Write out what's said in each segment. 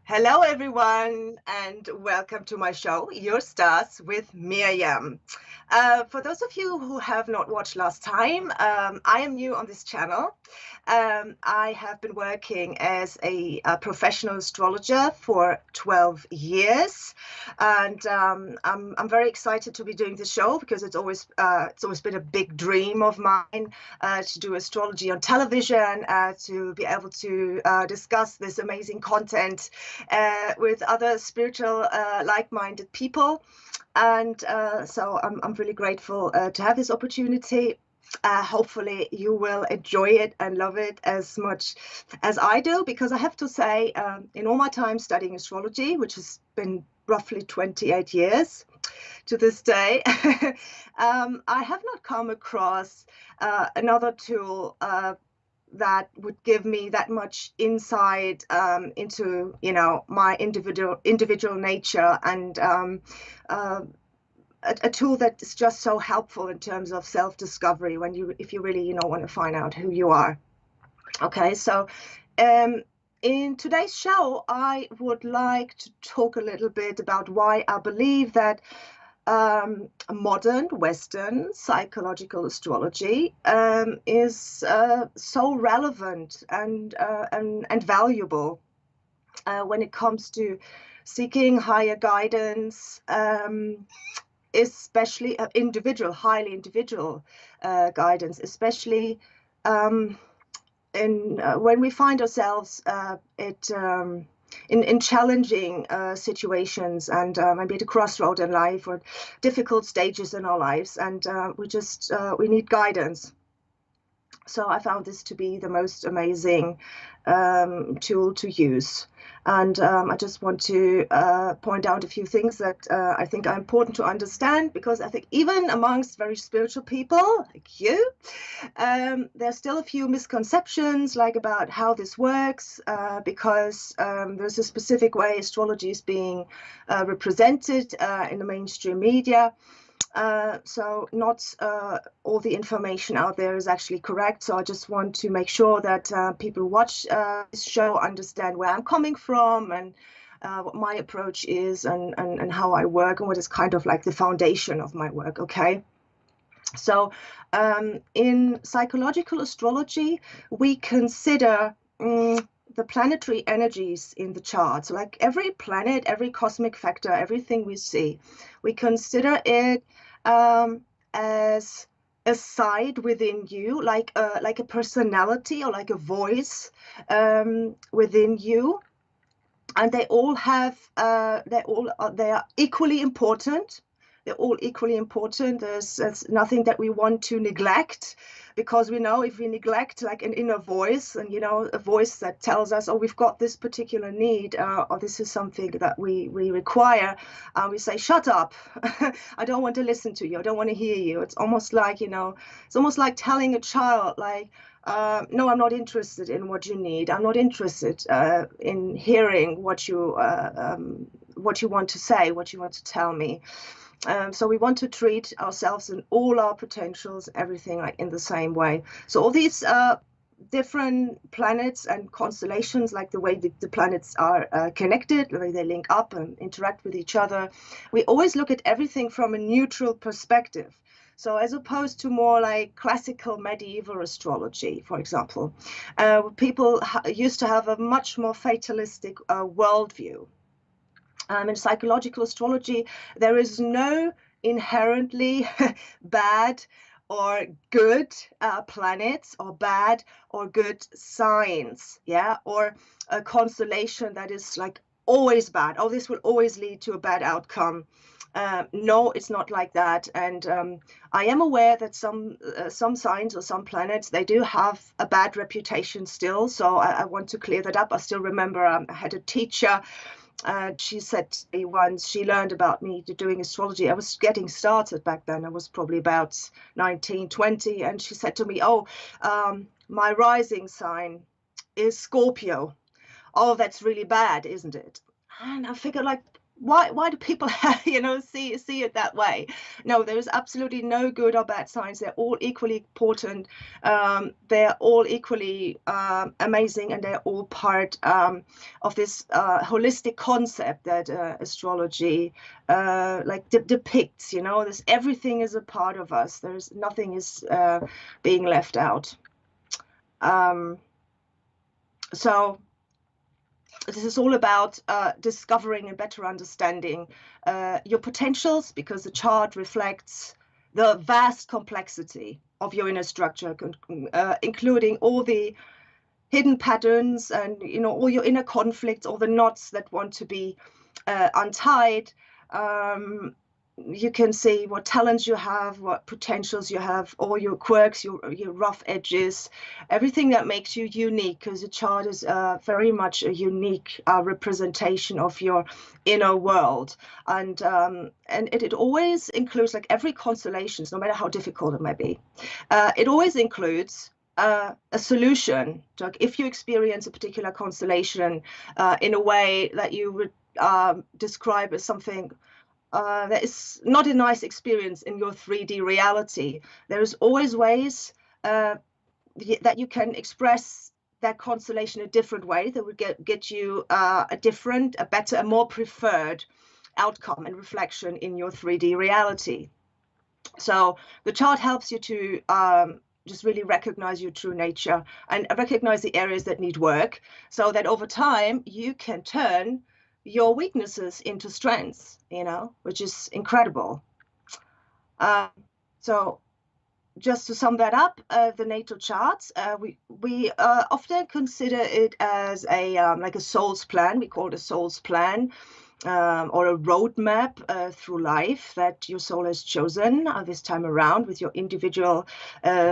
Hello, everyone, and welcome to my show, Your Stars with Mirjam. For those of you who have not watched last time, I am new on this channel. I have been working as a professional astrologer for 12 years, and I'm very excited to be doing this show because it's always been a big dream of mine to do astrology on television, to be able to discuss this amazing content with other spiritual, like-minded people. And so I'm really grateful to have this opportunity. Hopefully you will enjoy it and love it as much as I do, because I have to say, in all my time studying astrology, which has been roughly 28 years to this day, I have not come across another tool that would give me that much insight into, my individual nature, and a tool that is just so helpful in terms of self-discovery if you really, want to find out who you are. Okay, so in today's show, I would like to talk a little bit about why I believe that modern Western psychological astrology is so relevant and valuable when it comes to seeking higher guidance, especially highly individual guidance, especially when we find ourselves in challenging situations, and maybe at a crossroad in life or difficult stages in our lives, and we need guidance. So I found this to be the most amazing tool to use. And I just want to point out a few things that I think are important to understand, because I think even amongst very spiritual people like you, there's still a few misconceptions about how this works, because there's a specific way astrology is being represented in the mainstream media. So not all the information out there is actually correct. So I just want to make sure that people who watch this show understand where I'm coming from, and what my approach is, and how I work, and what is kind of like the foundation of my work. Okay. So in psychological astrology, we consider the planetary energies in the chart. So like every planet, every cosmic factor, everything we see, we consider it as a side within you, like a personality or like a voice within you, and they are equally important. They're all equally important. There's nothing that we want to neglect, because we know if we neglect like an inner voice, and a voice that tells us, oh, we've got this particular need, or this is something that we require, we say, shut up. I don't want to listen to you. I don't want to hear you. It's almost like, telling a child, like, no, I'm not interested in what you need. I'm not interested in hearing what you want to say, what you want to tell me. So we want to treat ourselves and all our potentials, everything, like in the same way. So all these different planets and constellations, like the way the planets are connected, the way they link up and interact with each other, we always look at everything from a neutral perspective. So as opposed to more like classical medieval astrology, for example, people used to have a much more fatalistic worldview. In psychological astrology, there is no inherently bad or good planets, or bad or good signs, yeah, or a constellation that is like always bad. Oh, this will always lead to a bad outcome. No, it's not like that. And I am aware that some signs or some planets, they do have a bad reputation still. So I want to clear that up. I still remember I had a teacher. She said to me once, she learned about me doing astrology. I was getting started back then. I was probably about 19, 20. And she said to me, oh, my rising sign is Scorpio. Oh, that's really bad, isn't it? And I figured, like, why do people see it that way? No, there is absolutely no good or bad signs. They're all equally important. They're all equally amazing, and they're all part of this holistic concept that astrology depicts. This everything is a part of us. There's nothing is being left out. So this is all about discovering and better understanding your potentials, because the chart reflects the vast complexity of your inner structure, including all the hidden patterns and all your inner conflicts, all the knots that want to be untied. You can see what talents you have, what potentials you have, all your quirks, your rough edges, everything that makes you unique, because the chart is very much a unique representation of your inner world. And it always includes, like every constellation, no matter how difficult it may be, it always includes a solution. Like if you experience a particular constellation in a way that you would describe as something that is not a nice experience in your 3D reality, there is always ways that you can express that constellation a different way that would get you a different, a better, a more preferred outcome and reflection in your 3D reality. So the chart helps you to just really recognize your true nature and recognize the areas that need work, so that over time you can turn your weaknesses into strengths, which is incredible. So just to sum that up, the natal charts, we often consider it as a like a soul's plan. We call it a soul's plan, or a roadmap through life that your soul has chosen this time around, with your individual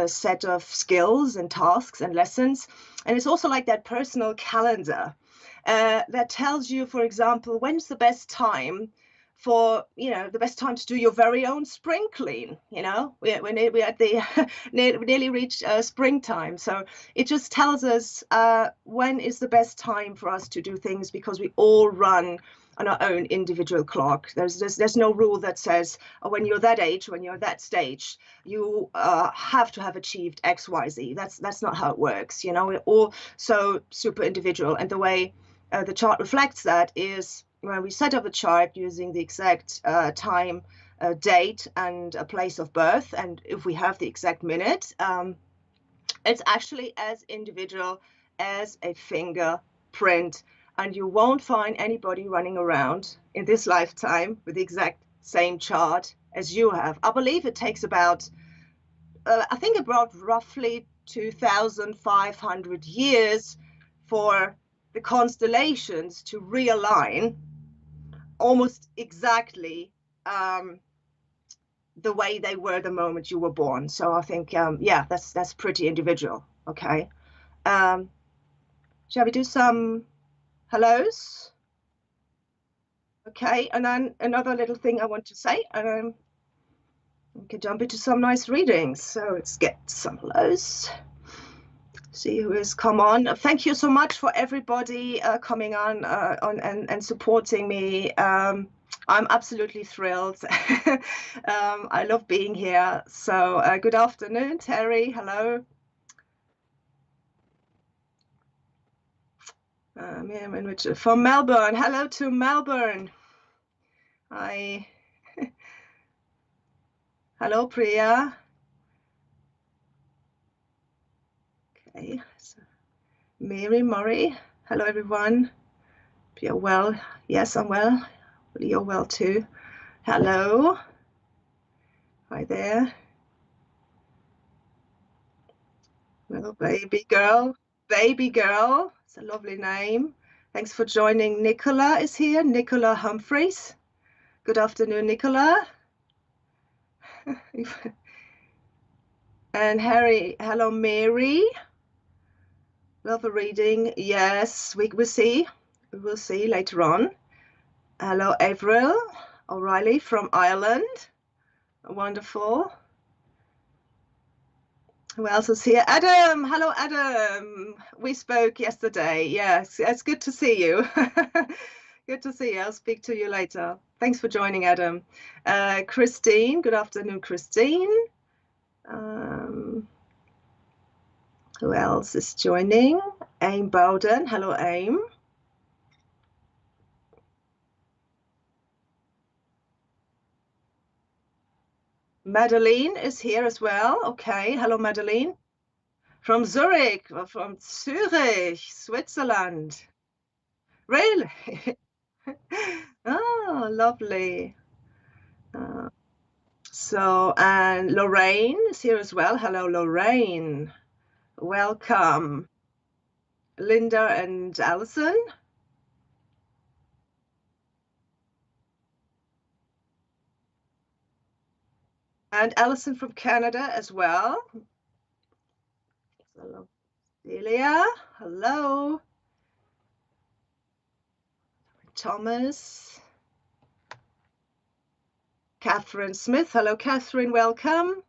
set of skills and tasks and lessons. And it's also like that personal calendar that tells you, for example, when's the best time for, the best time to do your very own spring clean. We at the nearly reached springtime, so it just tells us when is the best time for us to do things, because we all run on our own individual clock. There's no rule that says, oh, when you're that age, when you're that stage, you have to have achieved X, Y, Z. That's not how it works. We're all so super individual, and the way the chart reflects that is when we set up a chart using the exact time, date, and a place of birth, and if we have the exact minute, it's actually as individual as a fingerprint. And you won't find anybody running around in this lifetime with the exact same chart as you have. I believe it takes about, I think about roughly 2,500 years for the constellations to realign almost exactly the way they were the moment you were born. So I think, yeah, that's pretty individual. Okay. Shall we do some hellos? Okay, and then another little thing I want to say, we can jump into some nice readings. So let's get some hellos. See who has come on. Thank you so much for everybody coming on and supporting me. I'm absolutely thrilled. I love being here. So good afternoon, Terry. Hello. From Melbourne. Hello to Melbourne. Hi. Hello, Priya. Okay. So, Mary Murray. Hello, everyone. Hope you're well. Yes, I'm well. You're well too. Hello. Hi there. Well, baby girl. Baby girl. It's a lovely name. Thanks for joining. Nicola is here. Nicola Humphreys. Good afternoon, Nicola. And Harry. Hello, Mary. Love a reading. Yes, we will see. We will see later on. Hello, Avril O'Reilly from Ireland. Wonderful. Who else is here? Adam. Hello, Adam. We spoke yesterday. Yes, it's good to see you. Good to see you. I'll speak to you later. Thanks for joining, Adam. Christine, good afternoon, Christine. Who else is joining? Aim Bowden. Hello, Aim. Madeline is here as well. Okay. Hello, Madeline. From Zurich, from Zurich, Switzerland. Really? Oh, lovely. And Lorraine is here as well. Hello, Lorraine. Welcome. Linda and Allison. And Allison from Canada as well. Hello, Celia. Hello. Thomas. Catherine Smith. Hello, Catherine. Welcome.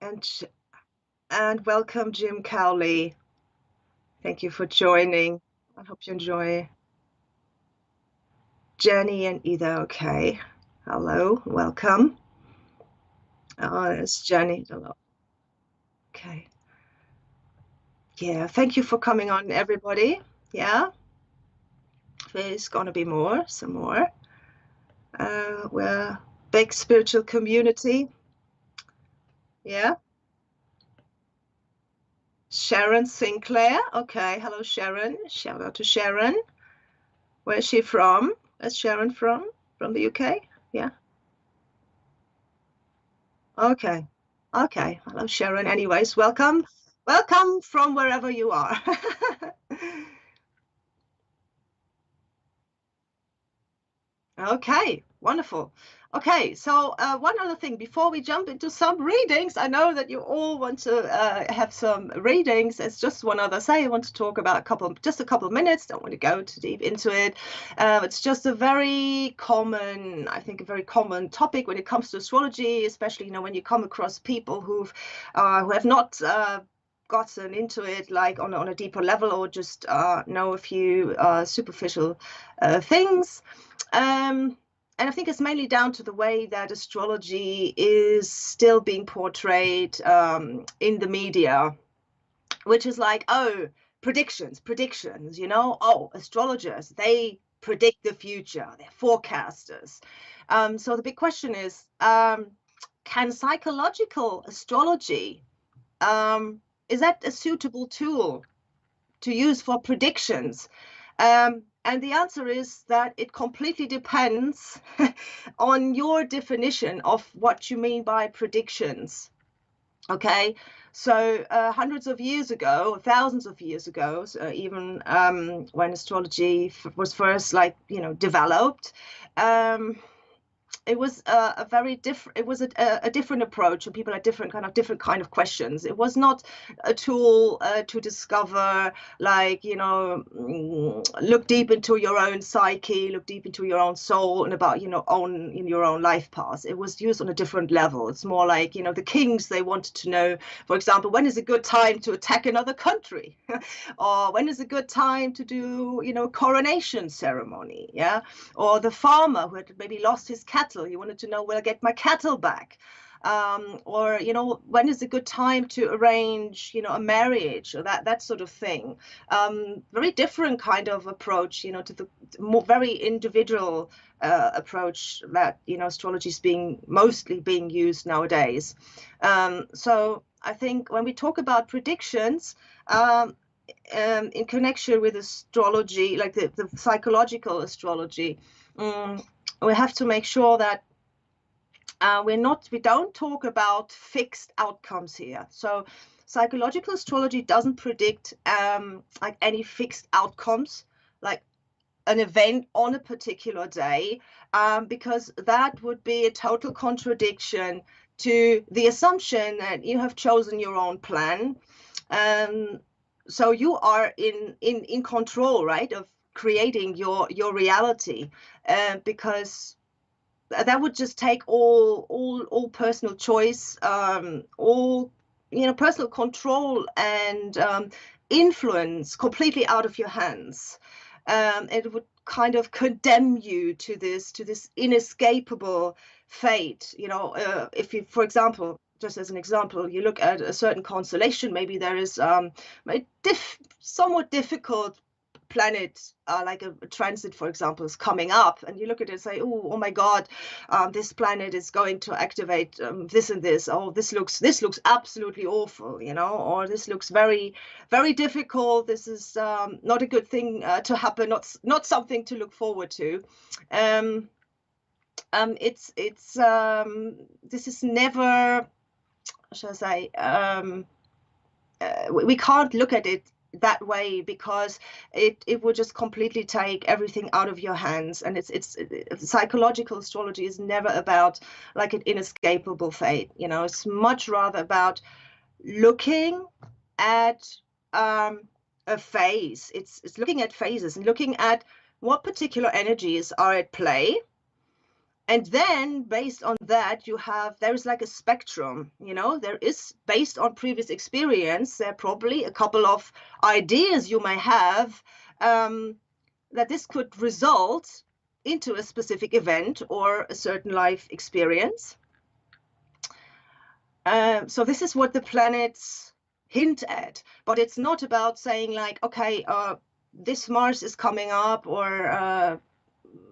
And welcome, Jim Cowley. Thank you for joining. I hope you enjoy. Jenny and Ida. Okay. Hello. Welcome. Oh, there's Jenny. Hello. Okay. Yeah. Thank you for coming on, everybody. Yeah. There's going to be some more. We're a big spiritual community. Yeah. Sharon Sinclair. Okay. Hello, Sharon. Shout out to Sharon. Where is she from? Where's Sharon from? From the UK? Yeah. Okay. Okay. Hello, Sharon. Anyways, welcome. Welcome from wherever you are. Okay, wonderful. Okay, so one other thing before we jump into some readings, I know that you all want to have some readings. It's just one other say I want to talk about just a couple of minutes. Don't want to go too deep into it. It's just a very common, I think, a very common topic when it comes to astrology, especially when you come across people who have not gotten into it like on a deeper level or just know a few superficial things. And I think it's mainly down to the way that astrology is still being portrayed in the media, which is like, oh, predictions, oh, astrologers, they predict the future, they're forecasters. So the big question is, can psychological astrology, is that a suitable tool to use for predictions? And the answer is that it completely depends on your definition of what you mean by predictions. Okay, so hundreds of years ago, thousands of years ago, even when astrology was first developed, it was a very different. It was a different approach, and people had different kind of questions. It was not a tool to discover, look deep into your own psyche, look deep into your own soul, and about your own life path. It was used on a different level. It's more like the kings, they wanted to know, for example, when is a good time to attack another country, or when is a good time to do a coronation ceremony, yeah, or the farmer who had maybe lost his cattle. He wanted to know, will I get my cattle back? Or when is a good time to arrange a marriage, or that sort of thing. Very different kind of approach to the more very individual approach that astrology is mostly being used nowadays. So I think when we talk about predictions, in connection with astrology, like the psychological astrology, we have to make sure that we don't talk about fixed outcomes here. So psychological astrology doesn't predict like any fixed outcomes, like an event on a particular day, because that would be a total contradiction to the assumption that you have chosen your own plan. So you are in control, right, of creating your reality, because that would just take all personal choice, all personal control and influence completely out of your hands. it would kind of condemn you to this inescapable fate. You know, if you, for example, just as an example, you look at a certain constellation, maybe there is a somewhat difficult planet, like a transit, for example, is coming up, and you look at it and say, oh my God, this planet is going to activate this and this. Oh, this looks absolutely awful, you know, or this looks very, very difficult. This is not a good thing to happen. Not something to look forward to. This is never, shall I say, we can't look at it that way, because it would just completely take everything out of your hands. And it's psychological astrology is never about like an inescapable fate. You know, it's much rather about looking at a phase. It's looking at phases and looking at what particular energies are at play. And then based on that, there's like a spectrum, you know, there is, based on previous experience, there are probably a couple of ideas you may have that this could result into a specific event or a certain life experience. So this is what the planets hint at, but it's not about saying like, okay, this Mars is coming up, or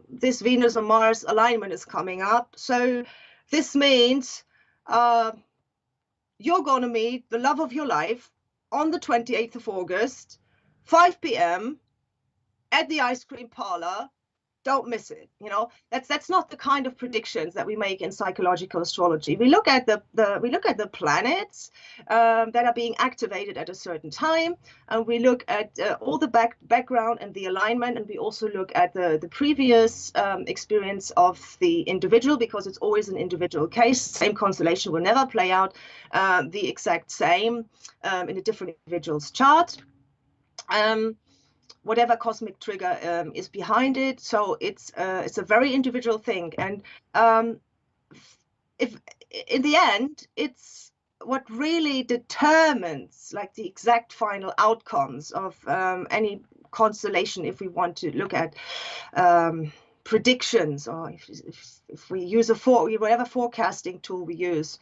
this Venus or Mars alignment is coming up. So this means you're going to meet the love of your life on the 28th of August, 5 p.m. at the ice cream parlor. Don't miss it. You know, that's not the kind of predictions that we make in psychological astrology. We look at the planets that are being activated at a certain time, and we look at all the background and the alignment, and we also look at the previous experience of the individual, because it's always an individual case. Same constellation will never play out the exact same in a different individual's chart. Whatever cosmic trigger is behind it. So it's a very individual thing. And if in the end, it's what really determines like the exact final outcomes of any constellation, if we want to look at predictions, or if we use whatever forecasting tool we use,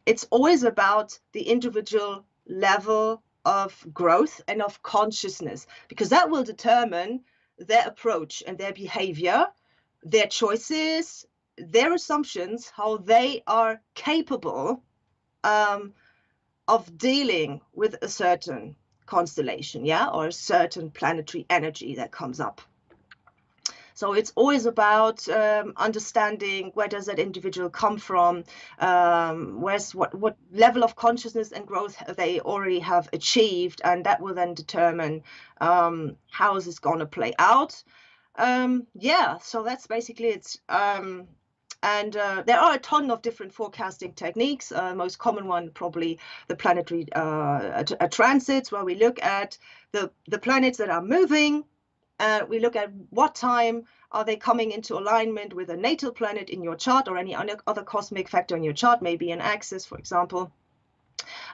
it's always about the individual level of growth and of consciousness, because that will determine their approach and their behavior, their choices, their assumptions, how they are capable of dealing with a certain constellation, yeah, or a certain planetary energy that comes up. So it's always about understanding where does that individual come from, what level of consciousness and growth they already have achieved, and that will then determine how is this going to play out. Yeah, so that's basically it. And there are a ton of different forecasting techniques. Most common one probably the planetary transits, where we look at the planets that are moving. We look at what time are they coming into alignment with a natal planet in your chart, or any other cosmic factor in your chart, maybe an axis, for example.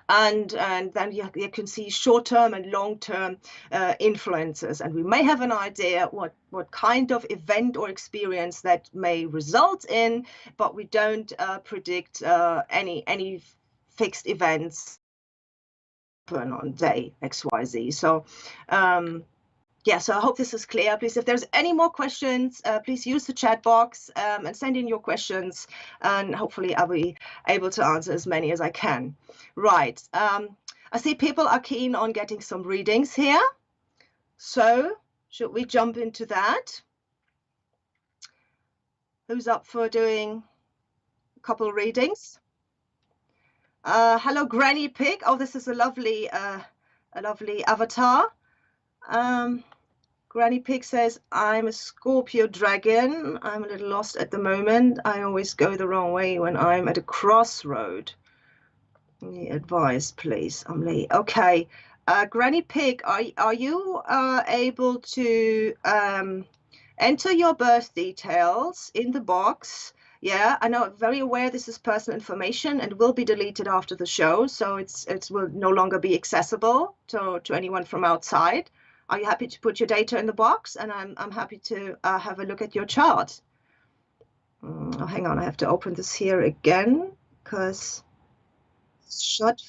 And then you can see short-term and long-term influences, and we may have an idea what kind of event or experience that may result in, but we don't predict any fixed events happen on day XYZ. So yeah, so I hope this is clear. Please, if there's any more questions, please use the chat box and send in your questions, and hopefully I'll be able to answer as many as I can. Right, I see people are keen on getting some readings here. So should we jump into that? Who's up for doing a couple of readings? Hello, Granny Pig. Oh, this is a lovely avatar. Granny Pig says, I'm a Scorpio dragon. I'm a little lost at the moment. I always go the wrong way when I'm at a crossroad. Advice, please. I'm late. Okay. Granny Pig, are you able to enter your birth details in the box? Yeah, I know, very aware this is personal information and will be deleted after the show, so it will no longer be accessible to anyone from outside. are you happy to put your data in the box? And I'm happy to have a look at your chart. Oh, hang on, I have to open this here again because it's shut.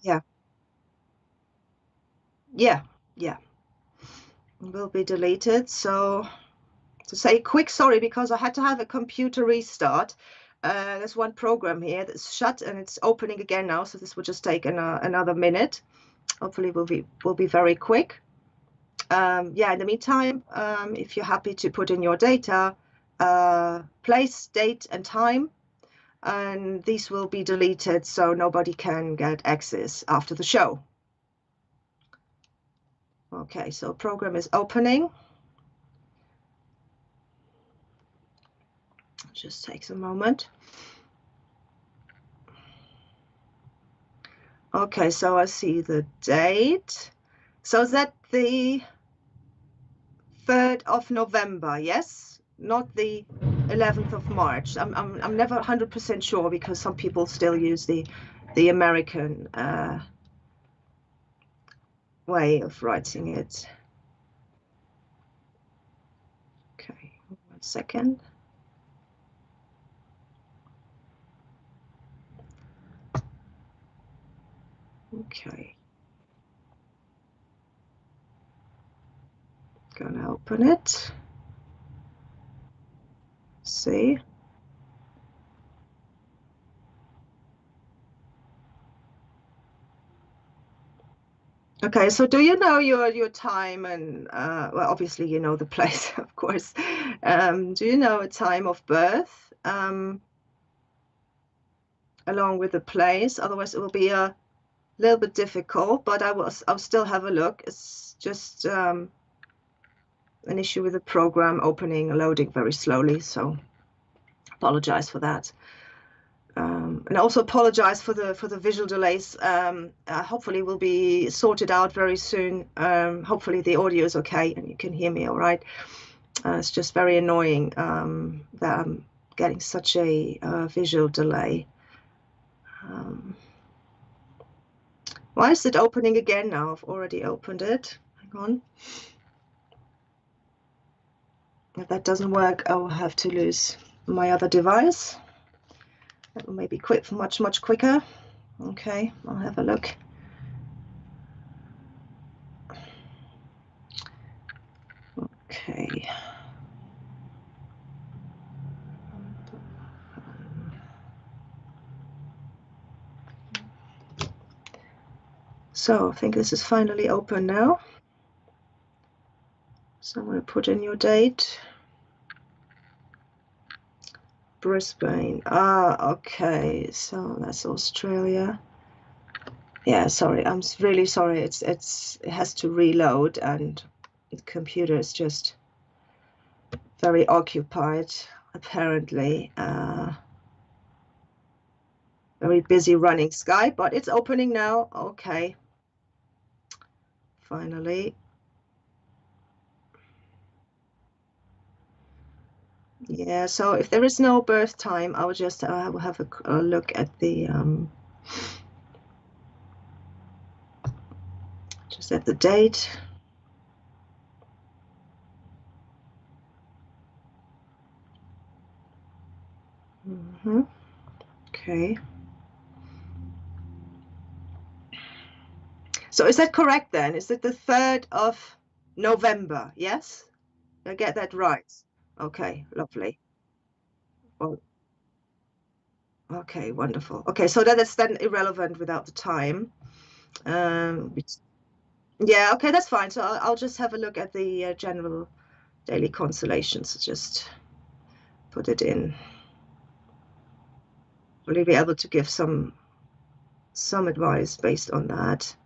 Yeah, yeah, yeah. It will be deleted. So to say a quick sorry because I had to have a computer restart. There's one program here that's shut and it's opening again now. So this will just take another minute. Hopefully will be very quick. Yeah, in the meantime, if you're happy to put in your data, place, date, and time, and these will be deleted so nobody can get access after the show. Okay, so program is opening. It just takes a moment. Okay, so I see the date. So is that the 3rd of November? Yes, not the 11th of March. I'm never 100% sure because some people still use the American way of writing it. Okay, 1 second. Okay. Gonna open it. See. Okay, so do you know your time and well, obviously you know the place, of course. Do you know a time of birth along with the place? Otherwise, it will be a little bit difficult. But I'll still have a look. It's just an issue with the program opening and loading very slowly, so apologize for that. And also apologize for the visual delays. Hopefully will be sorted out very soon. Hopefully the audio is okay and you can hear me all right. It's just very annoying that I'm getting such a visual delay. Why is it opening again now? I've already opened it. Hang on. If that doesn't work, I'll have to lose my other device. That will maybe quit much quicker. Okay, I'll have a look. Okay. So I think this is finally open now. So I'm going to put in your date. Brisbane. Ah, okay. So that's Australia. Yeah, sorry. I'm really sorry. It has to reload and the computer is just very occupied, apparently. Very busy running Skype, but it's opening now. Okay. Finally. Yeah, so if there is no birth time, I will just have a look at the just at the date. Okay. So is that correct then? Is it the 3rd of November? Yes? Did I get that right? Okay, lovely. Well, okay, wonderful. Okay, so that is then irrelevant without the time. Yeah, okay, that's fine. So I'll just have a look at the general daily constellations. Just put it in. Will you be able to give some advice based on that?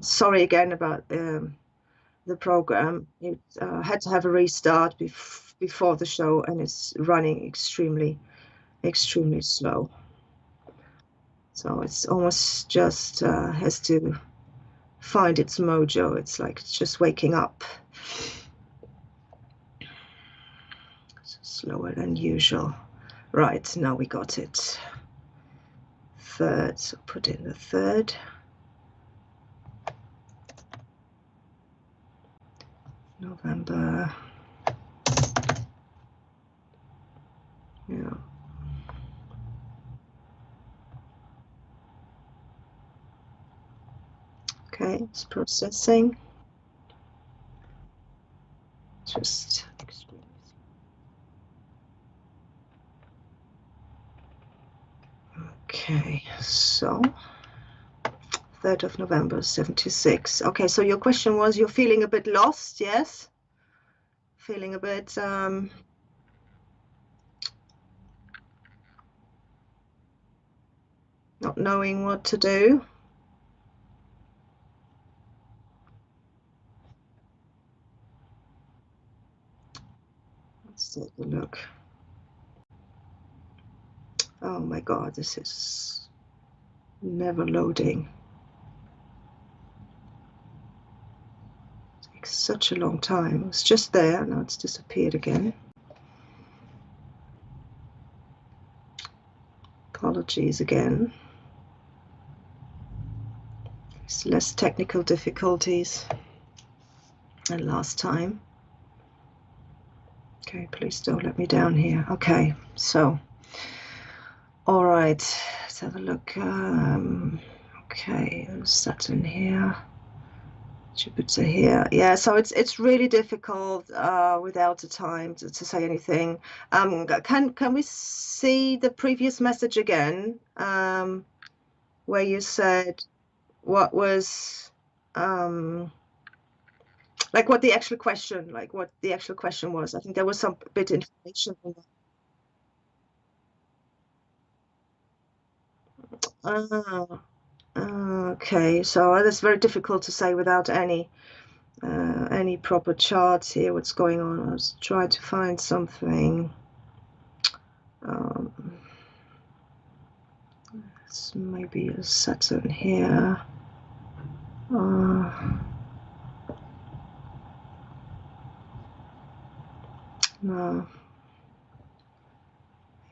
Sorry again about the program. It had to have a restart before the show, and it's running extremely slow. So it's almost just has to find its mojo. It's like it's just waking up. It's slower than usual. Right, now we got it. 3rd. So put in the 3rd. November. Yeah. Okay, it's processing. Just okay, so 3rd of November, 76. Okay, so your question was you're feeling a bit lost, yes? Feeling a bit not knowing what to do. Let's take a look. Oh my God, this is never loading. It takes such a long time. It was just there, now it's disappeared again. Apologies again. There's less technical difficulties than last time. Okay, please don't let me down here. Okay, so, all right, let's have a look. Okay, Saturn here, Jupiter here. Yeah, so it's really difficult without the time to say anything. Can we see the previous message again, where you said what was like what the actual question, was? I think there was some bit information on that. Okay, so that's very difficult to say without any proper charts here. What's going on? Let's try to find something. It's maybe a Saturn here. No.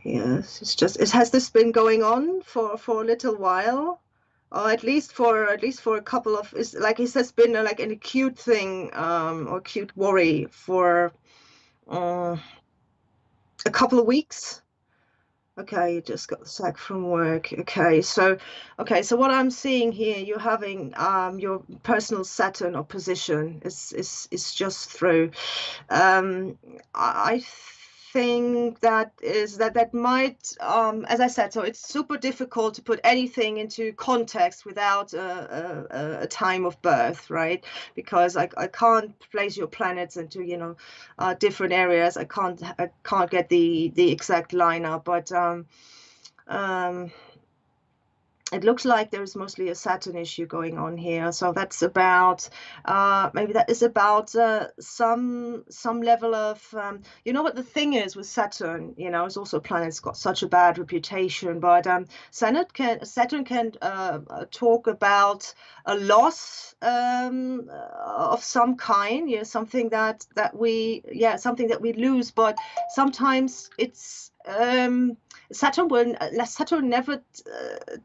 Yes, it's just, has this been going on for a little while, or at least for a couple of, is like it has been like an acute thing, or acute worry for a couple of weeks. Okay, you just got sacked from work. Okay, so what I'm seeing here, you're having your personal Saturn opposition is just through. I think that might, as I said, so it's super difficult to put anything into context without a time of birth, right? Because I can't place your planets into different areas. I can't get the exact lineup, but it looks like there's mostly a Saturn issue going on here. So that's about, maybe that is about some level of, what the thing is with Saturn, it's also a planet that's got such a bad reputation, but Saturn can talk about a loss of some kind, something that we lose, but sometimes it's, Saturn never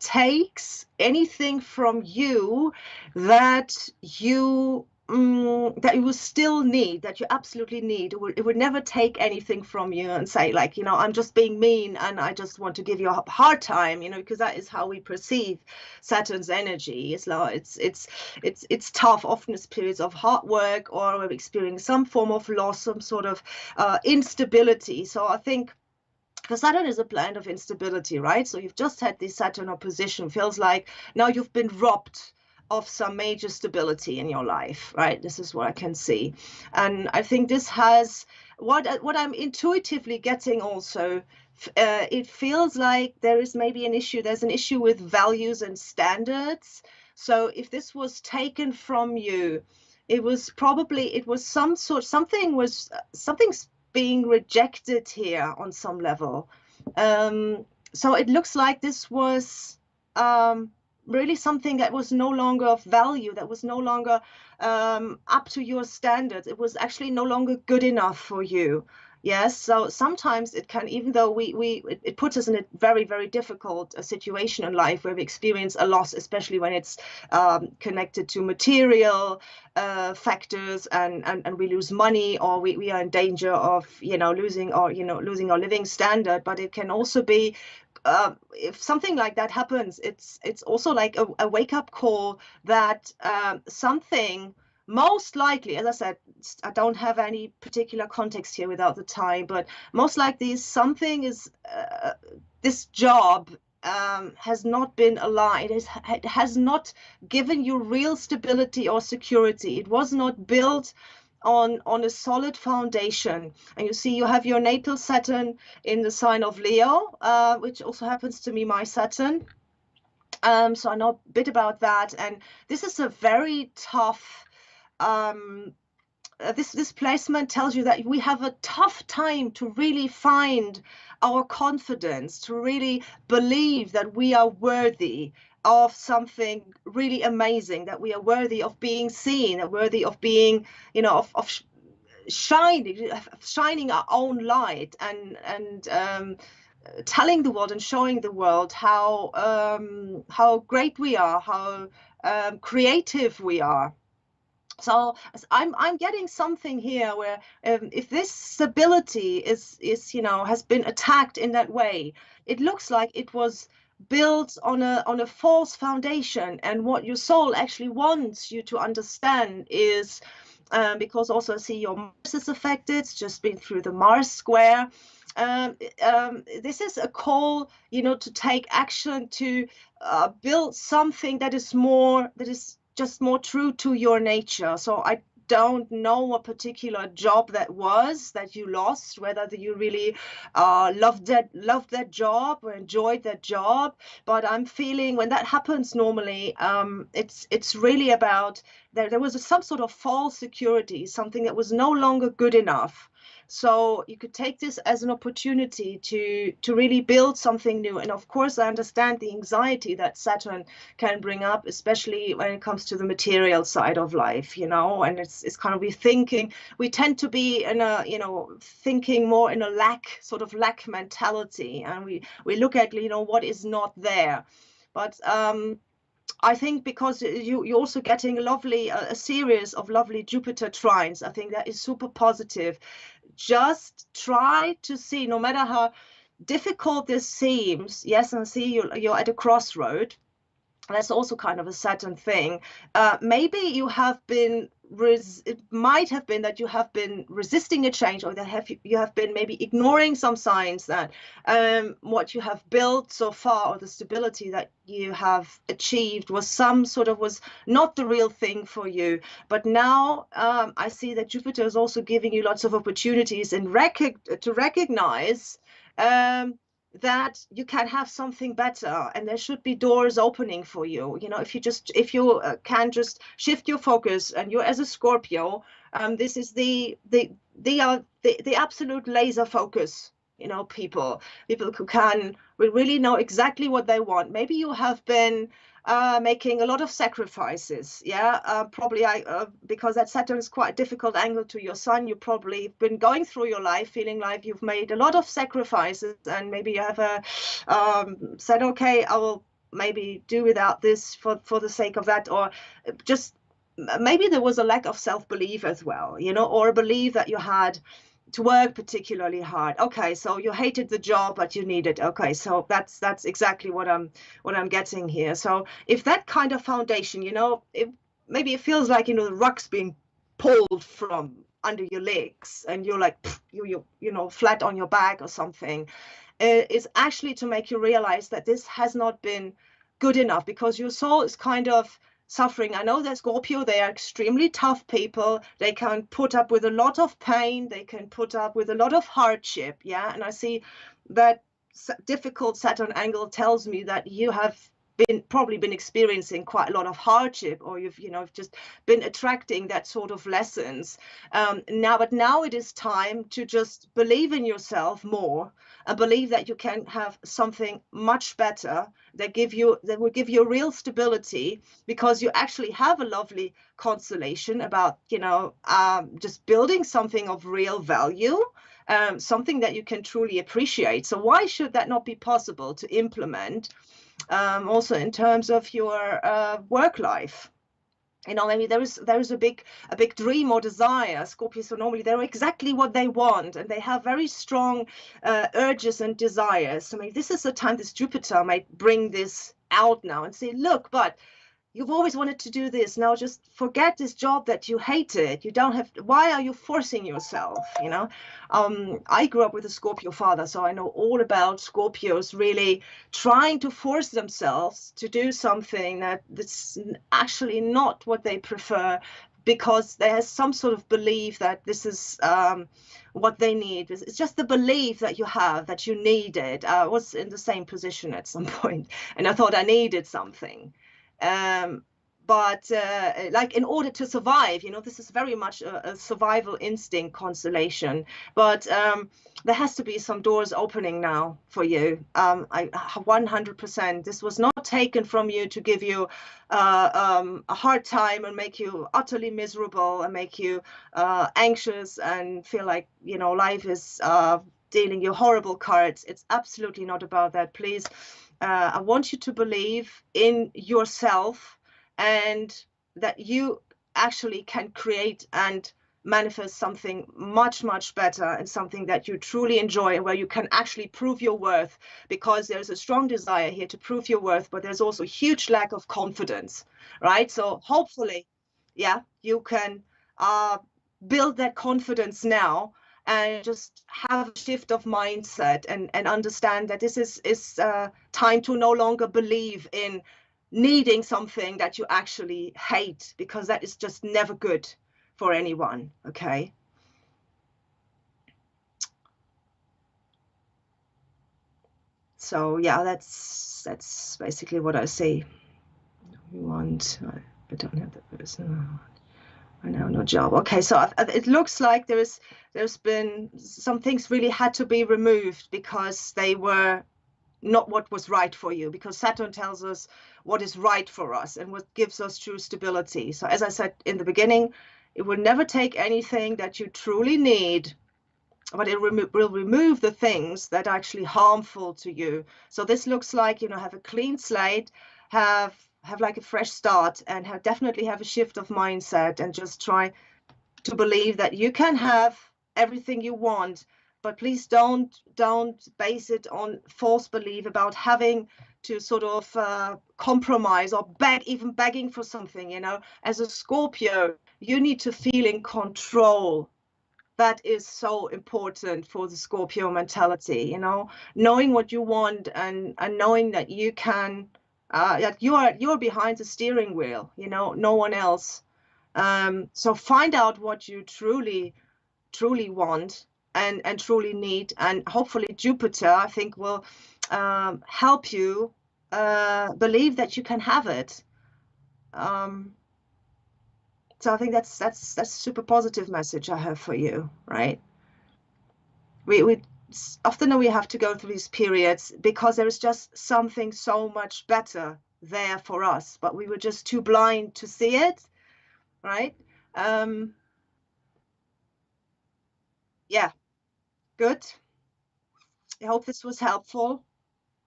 takes anything from you that you will still need, that you absolutely need. It would never take anything from you and say, like, I'm just being mean and I just want to give you a hard time, because that is how we perceive Saturn's energy. It's like it's tough. Often it's periods of hard work, or we're experiencing some form of loss, some sort of instability. So I think, because Saturn is a planet of instability, right? So you've just had this Saturn opposition. Feels like now you've been robbed of some major stability in your life, right? This is what I can see. And I think this has, what I'm intuitively getting also, it feels like there is maybe there's an issue with values and standards. So if this was taken from you, something's being rejected here on some level. So it looks like this was really something that was no longer of value, that was no longer up to your standards. It was actually no longer good enough for you. Yes, so sometimes it can, even though it puts us in a very, very difficult situation in life where we experience a loss, especially when it's connected to material factors, and we lose money, or we are in danger of, losing our living standard. But it can also be, if something like that happens, it's also like a wake-up call that something, most likely, as I said, I don't have any particular context here without the time, but most likely something is, this job has not been aligned. It has not given you real stability or security. It was not built on a solid foundation. And you see, you have your natal Saturn in the sign of Leo, which also happens to be my Saturn. So I know a bit about that. And this is a very tough, this placement tells you that we have a tough time to really find our confidence, to really believe that we are worthy of something really amazing, that we are worthy of being seen, that worthy of being, of shining our own light, and telling the world and showing the world how great we are, how creative we are. So I'm getting something here where, if this stability is has been attacked in that way, it looks like it was built on a false foundation. And what your soul actually wants you to understand is, because also I see your Mars is affected. It's just been through the Mars square. This is a call, to take action, to build something that is just more true to your nature. So I don't know what particular job that you lost, whether you really loved that job or enjoyed that job. But I'm feeling when that happens normally, it's really about there was some sort of false security, something that was no longer good enough. So you could take this as an opportunity to really build something new. And of course, I understand the anxiety that Saturn can bring up, especially when it comes to the material side of life, and it's kind of, we tend to be in a, thinking more in a lack mentality. And we look at, what is not there. But I think because you're also getting a series of lovely Jupiter trines, I think that is super positive. Just try to see, no matter how difficult this seems, yes, and see you're at a crossroad. That's also kind of a Saturn thing. Maybe it might have been that you have been resisting a change, or that you have been maybe ignoring some signs that what you have built so far, or the stability that you have achieved, was not the real thing for you. But now I see that Jupiter is also giving you lots of opportunities and to recognize that you can have something better, and there should be doors opening for you. If you can just shift your focus, and you're, as a Scorpio, this is the absolute laser focus. People who will really know exactly what they want. Maybe you have been making a lot of sacrifices, probably because that Saturn is quite a difficult angle to your Sun. You probably been going through your life feeling like you've made a lot of sacrifices, and maybe you have said, okay, I will maybe do without this for the sake of that, or just maybe there was a lack of self-belief as well, or a belief that you had to work particularly hard. Okay, so you hated the job, but you need it. Okay, so that's exactly what I'm getting here. So if that kind of foundation, maybe it feels like, the rug's being pulled from under your legs, and you're like, you flat on your back or something, is actually to make you realize that this has not been good enough, because your soul is kind of suffering. I know that Scorpio, they are extremely tough people. They can put up with a lot of pain. They can put up with a lot of hardship. And I see that difficult Saturn angle tells me that you have probably been experiencing quite a lot of hardship, or you've just been attracting that sort of lessons. But now it is time to just believe in yourself more, and believe that you can have something much better that will give you real stability, because you actually have a lovely constellation about just building something of real value, something that you can truly appreciate. So why should that not be possible to implement also in terms of your work life? You know, maybe there is a big dream or desire. Scorpios, so normally they're exactly what they want, and they have very strong urges and desires. So maybe this is the time this Jupiter might bring this out now and say, look, but you've always wanted to do this. Now just forget this job that you hated. You don't have, why are you forcing yourself? You know, I grew up with a Scorpio father, so I know all about Scorpios really trying to force themselves to do something that's actually not what they prefer, because there's some sort of belief that this is what they need. It's just the belief that you have that you need it. I was in the same position at some point, and I thought I needed something. But like in order to survive, you know, this is very much a survival instinct constellation. But there has to be some doors opening now for you. 100%. This was not taken from you to give you a hard time and make you utterly miserable and make you anxious and feel like, you know, life is dealing you horrible cards. It's absolutely not about that. Please. I want you to believe in yourself and that you actually can create and manifest something much, much better and something that you truly enjoy and where you can actually prove your worth, because there's a strong desire here to prove your worth, but there's also a huge lack of confidence, right? So hopefully, yeah, you can build that confidence now and just have a shift of mindset and understand that this is time to no longer believe in needing something that you actually hate, because that is just never good for anyone, okay? So yeah, that's basically what I say. We want, I don't have the person. I know, no job. Okay, so it looks like there's been some things really had to be removed because they were not what was right for you, because Saturn tells us what is right for us and what gives us true stability. So as I said in the beginning, it will never take anything that you truly need, but it will remove the things that are actually harmful to you. So this looks like, you know, have a clean slate, have like a fresh start, and definitely have a shift of mindset, and just try to believe that you can have everything you want. But please don't base it on false belief about having to sort of compromise or even begging for something. You know, as a Scorpio, you need to feel in control. That is so important for the Scorpio mentality, you know, knowing what you want and knowing that you can, that you're behind the steering wheel, you know, no one else. So find out what you truly want and truly need, and hopefully Jupiter, I think, will help you believe that you can have it. So I think that's a super positive message I have for you, right? We often we have to go through these periods because there is just something so much better there for us, but we were just too blind to see it, right? Yeah, good. I hope this was helpful.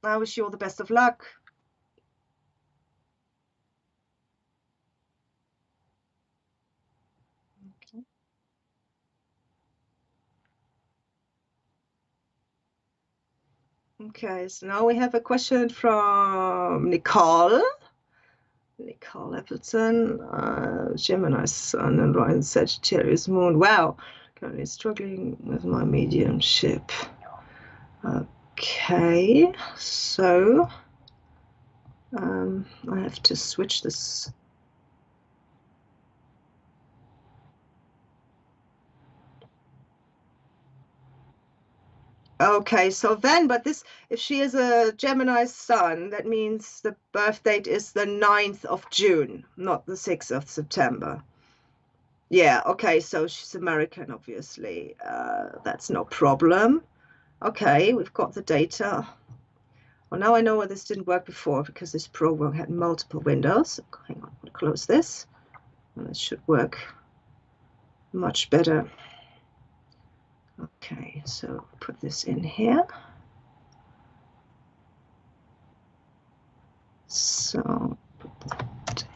I wish you all the best of luck. Okay, so now we have a question from Nicole. Nicole Appleton, Gemini Sun and Rising Sagittarius Moon. Wow, currently struggling with my mediumship. Okay, so I have to switch this. Okay, so then, but this, if she is a Gemini Sun, that means the birth date is the 9th of June, not the 6th of September. Yeah, okay, so she's American, obviously. That's no problem. Okay, we've got the data. Well, now I know why this didn't work before, because this program had multiple windows. Hang on, I'll close this. And this should work much better. Okay, so put this in here. So put the date.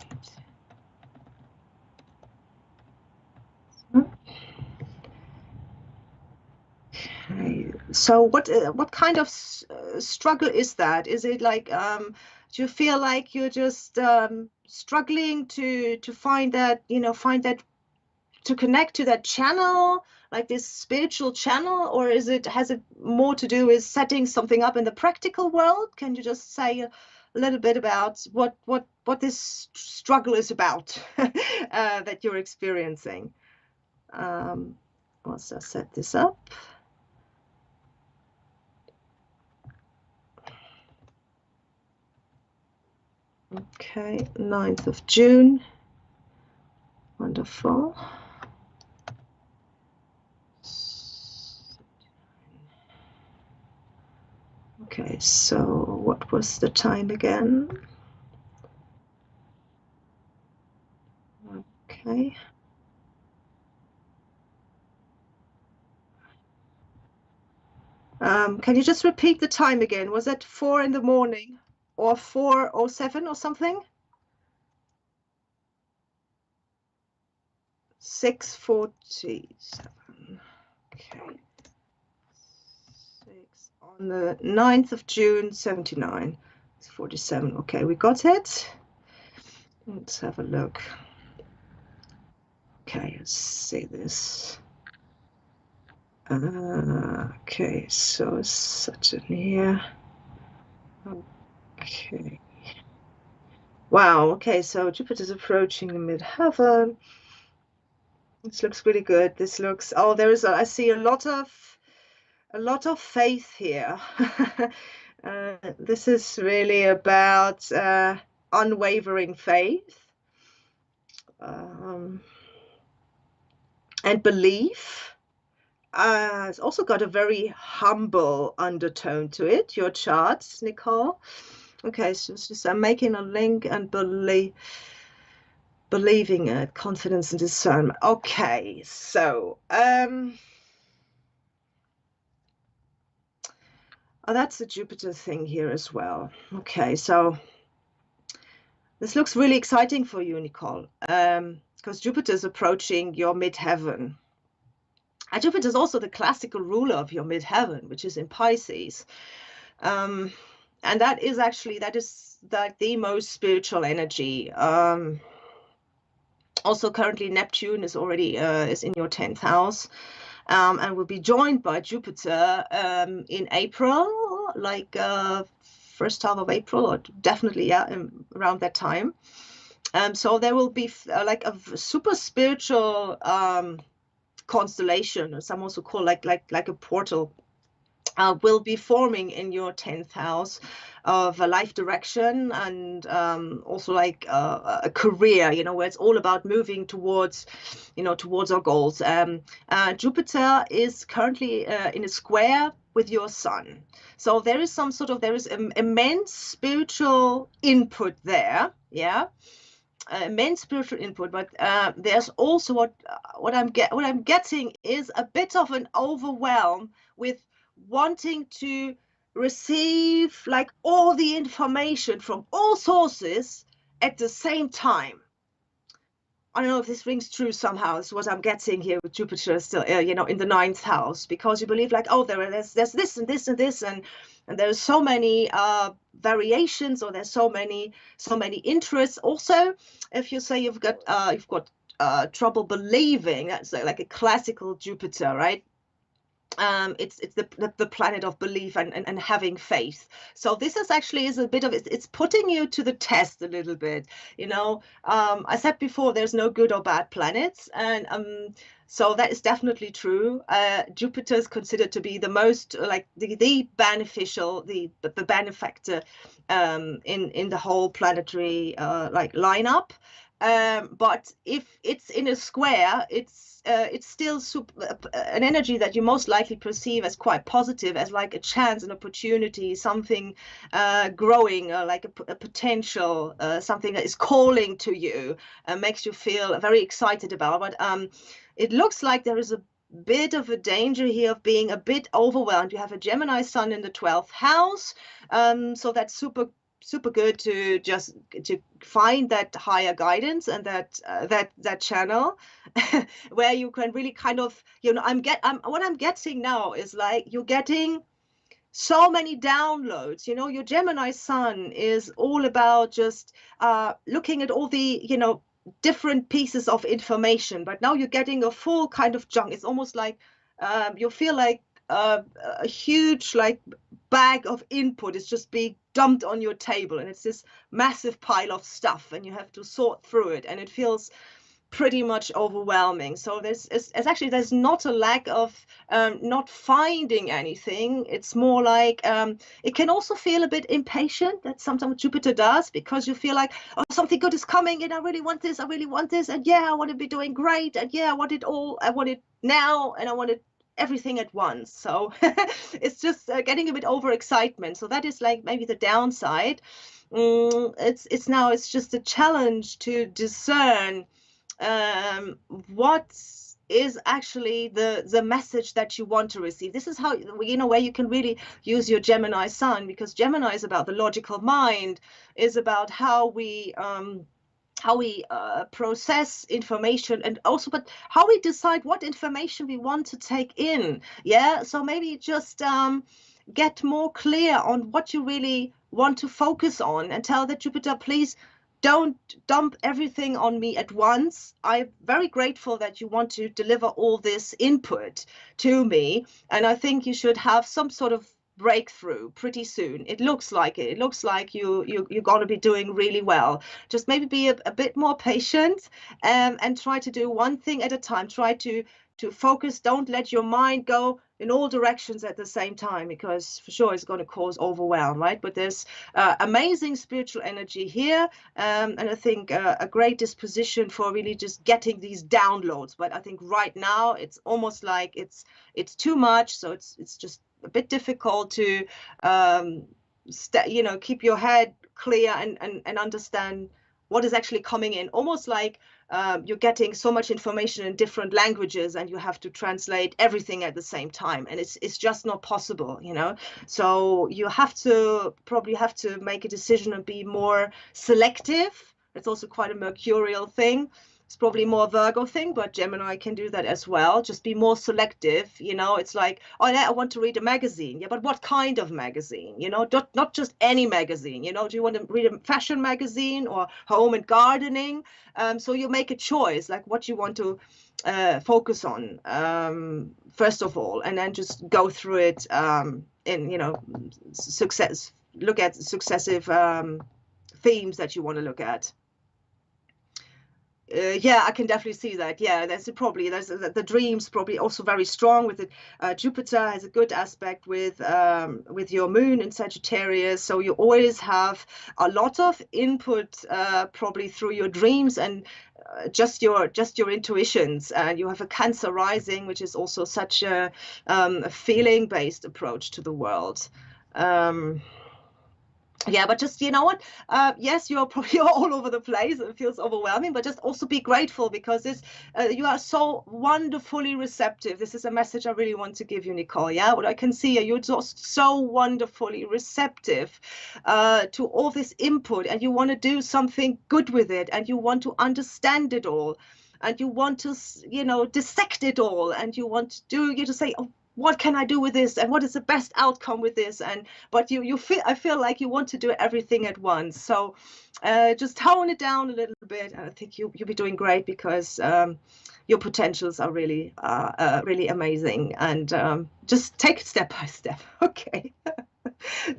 Okay. So what kind of struggle is that? Is it like do you feel like you're just struggling to find that, find that, to connect to that channel, like this spiritual channel, or has it more to do with setting something up in the practical world? Can you just say a little bit about what this struggle is about that you're experiencing? Once I set this up. Okay, 9th of June. Wonderful. Okay, so what was the time again? Okay. Can you just repeat the time again? Was it 4 in the morning or 4:07 or something? 6:47. Okay. 6 on the 9th of June, 79. It's 47. Okay, we got it. Let's have a look. Okay, let's see this. Okay, so Saturn here. Okay. Wow, okay, so Jupiter's approaching the midheaven. This looks really good. This looks, oh, I see a lot of faith here. This is really about unwavering faith and belief. It's also got a very humble undertone to it, your charts, Nicole. Okay, so it's just I'm making a link and believing it, confidence and discernment. Okay, so oh, that's the Jupiter thing here as well. Okay, so this looks really exciting for you, Nicole, because Jupiter is approaching your midheaven. And Jupiter is also the classical ruler of your midheaven, which is in Pisces. And that is like the most spiritual energy. Also, currently Neptune is already is in your 10th house, and will be joined by Jupiter in April, like first half of April, or definitely around that time. So there will be like a super spiritual constellation, or some also call like a portal, will be forming in your 10th house of a life direction, and also like a career, where it's all about moving towards our goals. Jupiter is currently in a square with your sun, so there is immense spiritual input there. Immense spiritual input, but there's also what I'm getting is a bit of an overwhelm with wanting to receive like all the information from all sources at the same time. I don't know if this rings true somehow. It's what I'm getting here with Jupiter still, in the 9th house, because you believe like, oh, there's this and this and this, and there's so many variations, or there's so many interests. Also, if you say you've got trouble believing, that's like a classical Jupiter, right? It's the planet of belief and having faith. So this is a bit of it's putting you to the test a little bit. I said before, there's no good or bad planets, and so that is definitely true. Jupiter is considered to be the most like the beneficial, the benefactor in the whole planetary like lineup. But if it's in a square, it's still an energy that you most likely perceive as quite positive, as like a chance, an opportunity, something growing, like a potential, something that is calling to you and makes you feel very excited about. But it looks like there is a bit of a danger here of being a bit overwhelmed. You have a Gemini sun in the 12th house, so that's super good to just to find that higher guidance and that channel where you can really kind of, you know, what I'm getting now is like you're getting so many downloads. You know, your Gemini sun is all about just looking at all the, you know, different pieces of information, but now you're getting a full kind of chunk. It's almost like you feel like a huge like bag of input is just being dumped on your table, and it's this massive pile of stuff, and you have to sort through it, and it feels pretty much overwhelming. So it's actually, there's not a lack of not finding anything. It's more like it can also feel a bit impatient. That sometimes Jupiter does, because you feel like, oh, something good is coming and I really want this, and yeah, I want to be doing great, and yeah, I want it now, and I want it everything at once. So it's just getting a bit overexcitement. So that is like maybe the downside. It's just a challenge to discern what is actually the message that you want to receive. This is how, you know, where you can really use your Gemini sun, because Gemini is about the logical mind, is about how we process information, and also but how we decide what information we want to take in. Yeah, so maybe just get more clear on what you really want to focus on, and tell that Jupiter, please don't dump everything on me at once. I'm very grateful that you want to deliver all this input to me, and I think you should have some sort of breakthrough pretty soon. It looks like it. It looks like you're going to be doing really well. Just maybe be a bit more patient, and try to do one thing at a time. Try to focus. Don't let your mind go in all directions at the same time, because for sure it's going to cause overwhelm, right? But there's amazing spiritual energy here, and I think a great disposition for really just getting these downloads. But I think right now it's almost like it's too much, so it's just a bit difficult to you know, keep your head clear and understand what is actually coming in. Almost like you're getting so much information in different languages, and you have to translate everything at the same time, and it's just not possible, you know. So you probably have to make a decision and be more selective. It's also quite a mercurial thing. It's probably more Virgo thing, but Gemini can do that as well. Just be more selective, you know. It's like, oh yeah, I want to read a magazine. Yeah, but what kind of magazine? You know, not just any magazine. You know, do you want to read a fashion magazine or home and gardening? So you make a choice, like what you want to focus on first of all, and then just go through it in, you know, look at successive themes that you want to look at. Yeah, I can definitely see that. Yeah, there's the dreams probably also very strong with it. Jupiter has a good aspect with your moon in Sagittarius, so you always have a lot of input probably through your dreams, and just your intuitions. And you have a Cancer rising, which is also such a feeling-based approach to the world. Yeah, but just, you know what, yes, you're probably all over the place. It feels overwhelming, but just also be grateful, because you are so wonderfully receptive. This is a message I really want to give you, Nicole. Yeah, what I can see, you're just so wonderfully receptive to all this input, and you want to do something good with it, and you want to understand it all, and you want to, you know, dissect it all, and you to say, oh, what can I do with this, and what is the best outcome with this? But I feel like you want to do everything at once. So just tone it down a little bit, and I think you'll be doing great, because your potentials are really really amazing, and just take it step by step. Okay.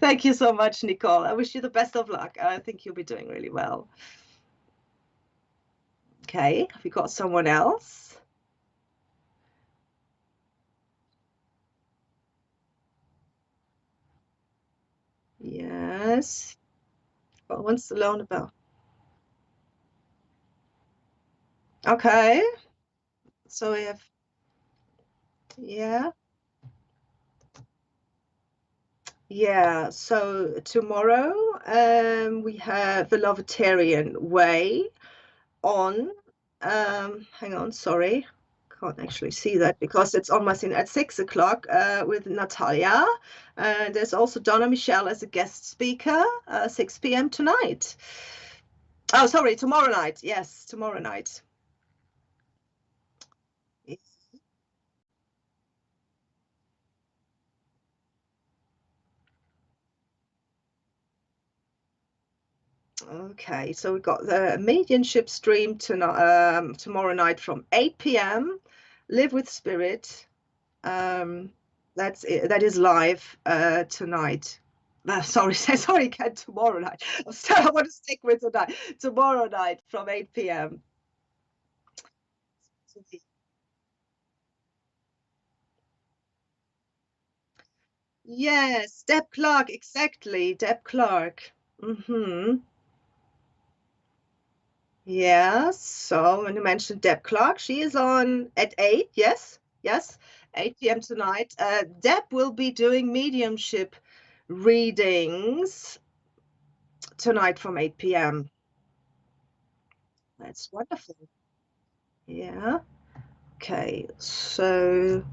Thank you so much, Nicole. I wish you the best of luck. I think you'll be doing really well. Okay, have we got someone else? Yes. What wants to learn about? Okay. So we have, yeah. Yeah, so tomorrow we have the Lovetarian Way on. Hang on, sorry. can't actually see that because it's on my scene at 6 o'clock with Natalia. And there's also Donna Michelle as a guest speaker, 6 p.m. tonight. Oh, sorry, tomorrow night. Yes, tomorrow night. Okay, so we've got the mediumship stream tonight, tomorrow night from 8 p.m. Live with Spirit. That is live tonight. Sorry, again, tomorrow night. I want to stick with tonight. Tomorrow night from 8 p.m. Yes, Deb Clark, exactly. Deb Clark. Yes. So when you mentioned Deb Clark, she is on at 8. Yes. Yes. 8 p.m. tonight. Deb will be doing mediumship readings tonight from 8 p.m. That's wonderful. Yeah. Okay. So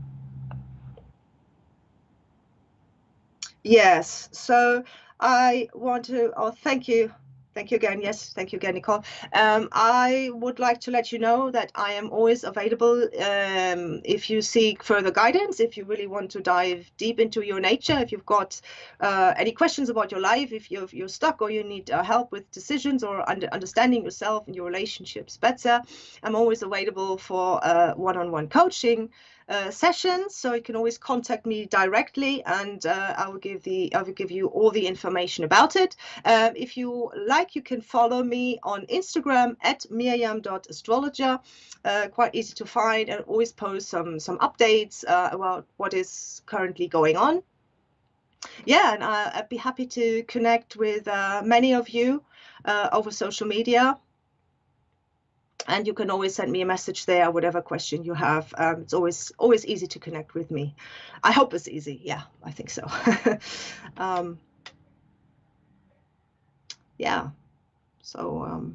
yes. So I want to, oh, thank you. Thank you again. Yes, thank you again, Nicole. I would like to let you know that I am always available if you seek further guidance, if you really want to dive deep into your nature, if you've got any questions about your life, if you're stuck or you need help with decisions or understanding yourself and your relationships better. I'm always available for one-on-one coaching sessions, so you can always contact me directly, and I will give you all the information about it. If you like, you can follow me on Instagram at mirjam.astrologer. Quite easy to find, and always post some updates about what is currently going on. Yeah, and I'd be happy to connect with many of you over social media. And you can always send me a message there, whatever question you have. It's always easy to connect with me. I hope it's easy. Yeah, I think so. Yeah. So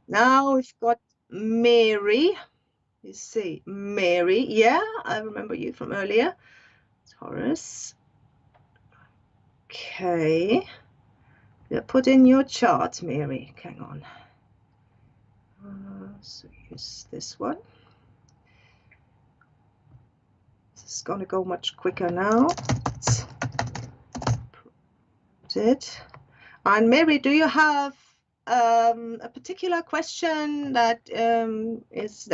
now we've got Mary. You see, Mary. Yeah, I remember you from earlier. Taurus. Okay. Yeah, put in your chart, Mary. Hang on. So use this one. This is going to go much quicker now. And Mary, do you have a particular question that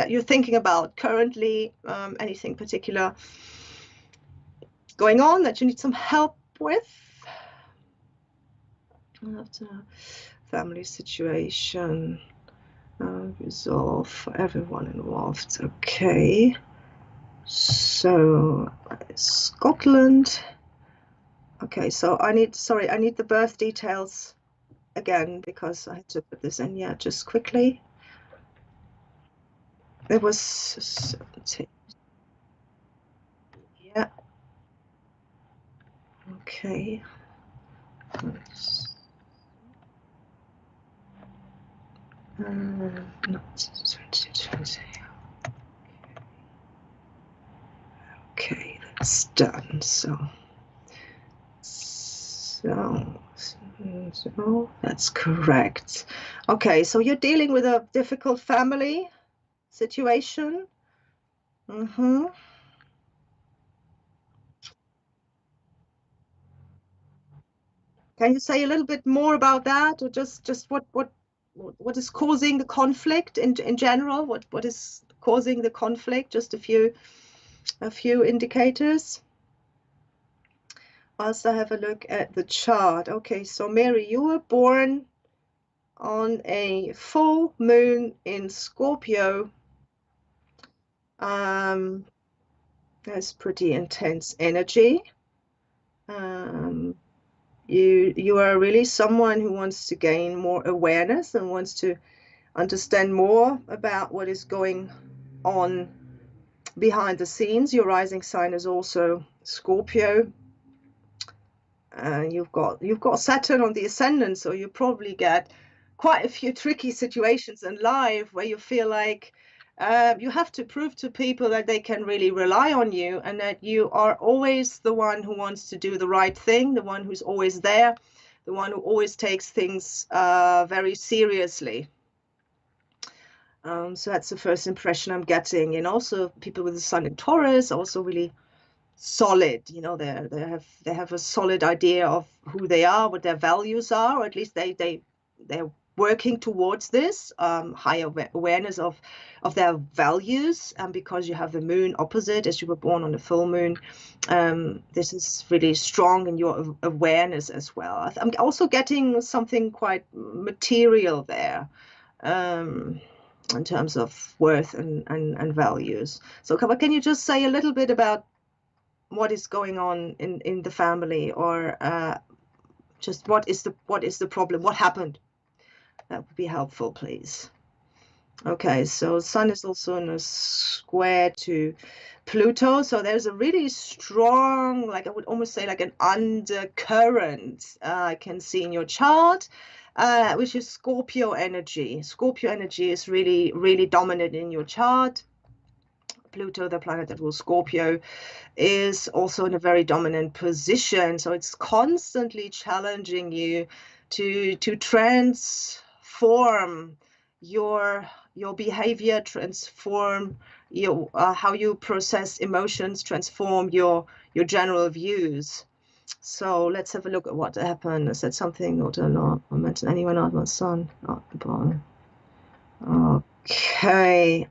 you're thinking about currently? Anything particular going on that you need some help with? After family situation, resolve for everyone involved. Okay. So Scotland. Okay, so I need the birth details again because I had to put this in. Yeah, just quickly. It was 17. Yeah. Okay. Not 2020. Okay, that's done. So that's correct. Okay, so you're dealing with a difficult family situation. Can you say a little bit more about that, or just what is causing the conflict in general? What is causing the conflict? Just a few indicators. Whilst I have a look at the chart. Okay, so Mary, you were born on a full moon in Scorpio. That's pretty intense energy. You are really someone who wants to gain more awareness and wants to understand more about what is going on behind the scenes. Your rising sign is also Scorpio. You've got Saturn on the ascendant, so you probably get quite a few tricky situations in life where you feel like You have to prove to people that they can really rely on you, and that you are always the one who wants to do the right thing, the one who's always there, the one who always takes things very seriously. So that's the first impression I'm getting. And also people with the sun in Taurus, also really solid. You know, they have a solid idea of who they are, what their values are, or at least they're working towards this higher awareness of their values. And because you have the moon opposite, as you were born on the full moon, this is really strong in your awareness as well. I'm also getting something quite material there. In terms of worth and values. So can you just say a little bit about what is going on in the family, or just what is the problem? What happened? That would be helpful, please. Okay, so Sun is also in a square to Pluto, so there's a really strong, like I would almost say like an undercurrent I can see in your chart, which is Scorpio energy. Scorpio energy is really, really dominant in your chart. Pluto, the planet that rules Scorpio, is also in a very dominant position. So it's constantly challenging you to transform your behavior, transform your how you process emotions, transform your general views. So let's have a look at what happened. I said something or not. I mentioned anyone not my sun, not the bottom. Okay.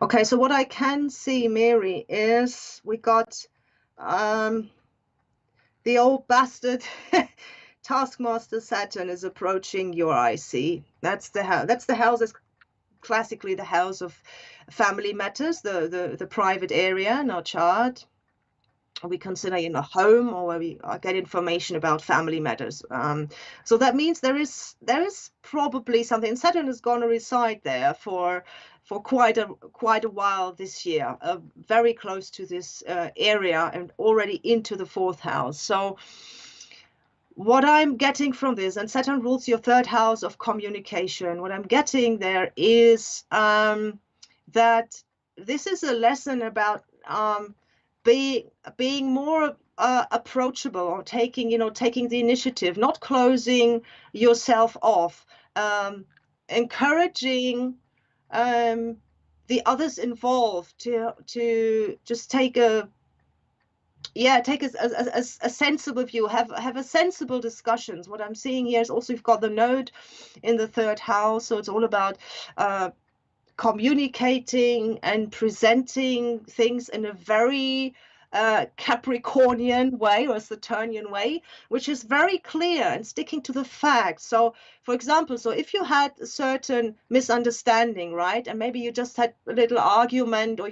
Okay, so what I can see, Mary, is we got the old bastard taskmaster Saturn is approaching your IC. That's the house. That's the house that's classically the house of family matters, the private area in our chart. We consider in a home, or where we get information about family matters. So that means there is probably something. Saturn is going to reside there for quite a while this year, very close to this area and already into the 4th house. So what I'm getting from this, and Saturn rules your 3rd house of communication, what I'm getting there is that this is a lesson about being more approachable, or taking the initiative, not closing yourself off, encouraging the others involved to just take a sensible view, have a sensible discussions. What I'm seeing here is also you've got the node in the 3rd house, so it's all about communicating and presenting things in a very Capricornian way, or Saturnian way, which is very clear and sticking to the facts. So for example, so if you had a certain misunderstanding, right, and maybe you just had a little argument, or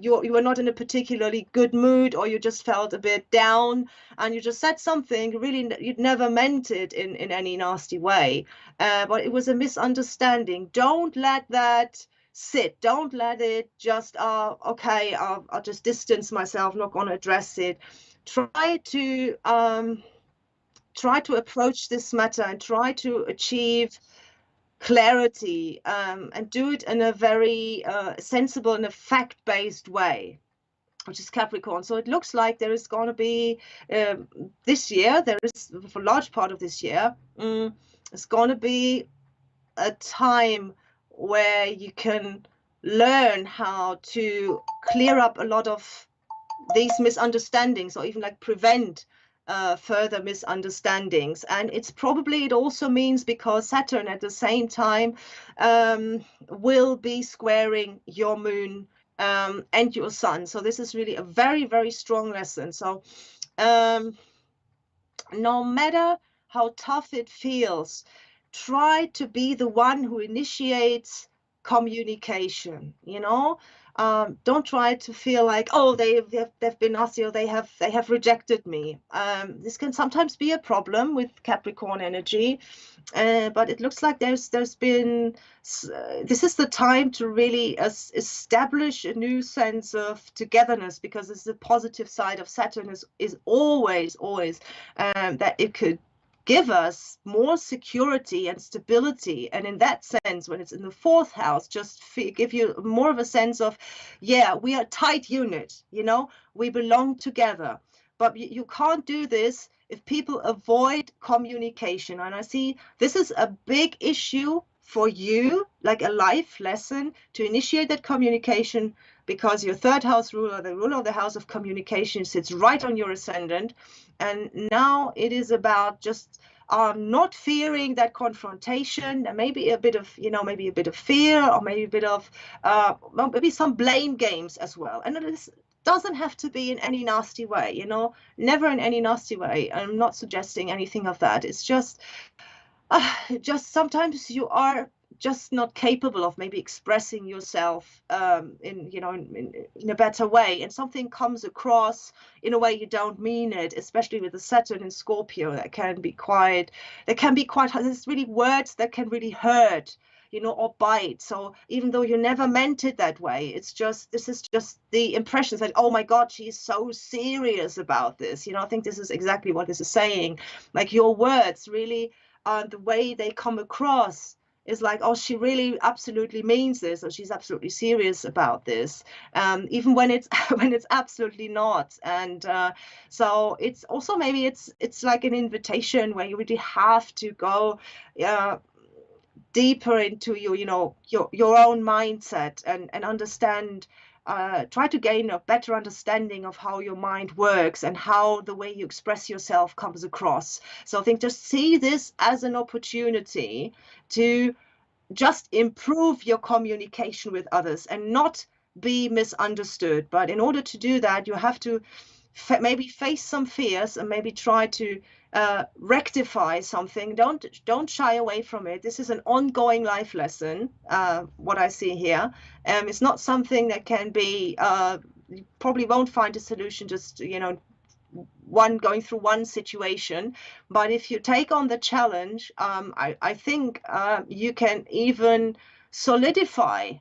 you were not in a particularly good mood, or you just felt a bit down, and you just said something really, you'd never meant it in any nasty way, but it was a misunderstanding. Don't let that sit. Don't let it just, okay, I'll just distance myself, not going to address it. Try to approach this matter and try to achieve clarity, and do it in a very sensible and a fact-based way, which is Capricorn. So it looks like there is going to be this year, there is for a large part of this year, it's going to be a time where you can learn how to clear up a lot of these misunderstandings, or even like prevent further misunderstandings. And it also means, because Saturn at the same time will be squaring your moon and your sun. So this is really a very, very strong lesson. So no matter how tough it feels, try to be the one who initiates communication, don't try to feel like, oh, they've been nasty, or they have rejected me. This can sometimes be a problem with Capricorn energy, but it looks like this is the time to really establish a new sense of togetherness, because this is the positive side of Saturn is always that it could give us more security and stability. And in that sense, when it's in the fourth house, just give you more of a sense of, yeah, we are a tight unit, you know, we belong together. But you can't do this if people avoid communication. And I see this is a big issue for you, like a life lesson, to initiate that communication, because your third house ruler, the ruler of the house of communication, sits right on your ascendant. And now it is about just not fearing that confrontation. There may be a bit of, you know, maybe a bit of fear, or maybe a bit of, maybe some blame games as well. And it doesn't have to be in any nasty way, you know, never in any nasty way. I'm not suggesting anything of that. It's just sometimes you are just not capable of maybe expressing yourself in, you know, in a better way, and something comes across in a way you don't mean it, especially with the Saturn in Scorpio. That can be quite there's really words that can really hurt, you know, or bite. So even though you never meant it that way, it's just, this is just the impressions that, oh my God, she's so serious about this. You know, I think this is exactly what this is saying. Like, your words really, the way they come across is like, oh, she really absolutely means this, or she's absolutely serious about this, even when it's when it's absolutely not. And so it's also, maybe it's like an invitation where you really have to go deeper into your, you know, your own mindset, and understand, try to gain a better understanding of how your mind works and how the way you express yourself comes across. So I think just see this as an opportunity to just improve your communication with others and not be misunderstood. But in order to do that, you have to maybe face some fears and maybe try to rectify something. Don't shy away from it. This is an ongoing life lesson, what I see here. It's not something that can be, you probably won't find a solution just, you know, going through one situation. But if you take on the challenge, I think you can even solidify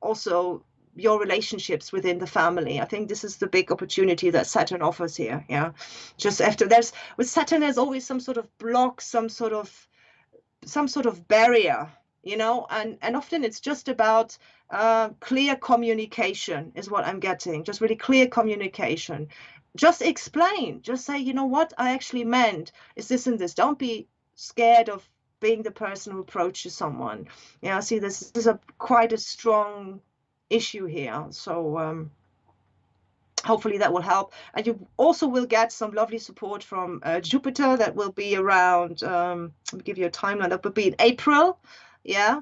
also your relationships within the family. I think this is the big opportunity that Saturn offers here. Yeah, just after with Saturn, there's always some sort of block, some sort of barrier, you know, and often it's just about clear communication is what I'm getting. Just really clear communication. Just explain, just say, you know, what I actually meant is this and this. Don't be scared of being the person who approaches someone. Yeah, see, this is quite a strong issue here. So hopefully that will help. And you also will get some lovely support from Jupiter. That will be around, let me give you a timeline, that will be in April. Yeah.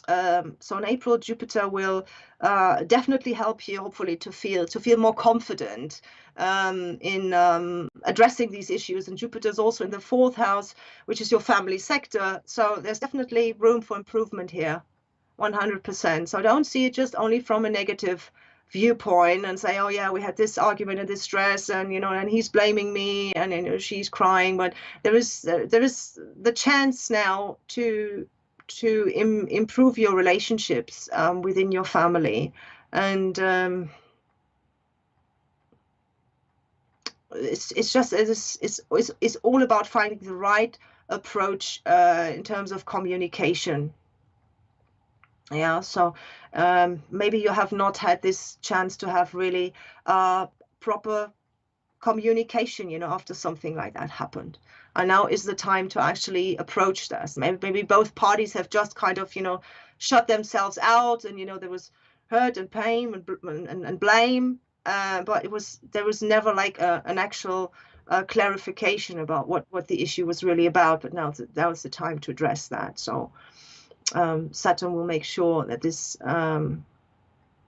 So in April, Jupiter will definitely help you, hopefully, to feel more confident in addressing these issues. And Jupiter is also in the fourth house, which is your family sector. So there's definitely room for improvement here, 100%. So don't see it just only from a negative viewpoint and say, oh yeah, we had this argument and this stress, and you know, and he's blaming me, and you know, she's crying. But there is the chance now to improve your relationships within your family. And it's all about finding the right approach in terms of communication. Yeah, so maybe you have not had this chance to have really proper communication, you know, after something like that happened. And now is the time to actually approach this. Maybe both parties have just kind of, you know, shut themselves out, and you know, there was hurt and pain and blame, but there was never like an actual clarification about what the issue was really about. But now that was the time to address that. So Saturn will make sure that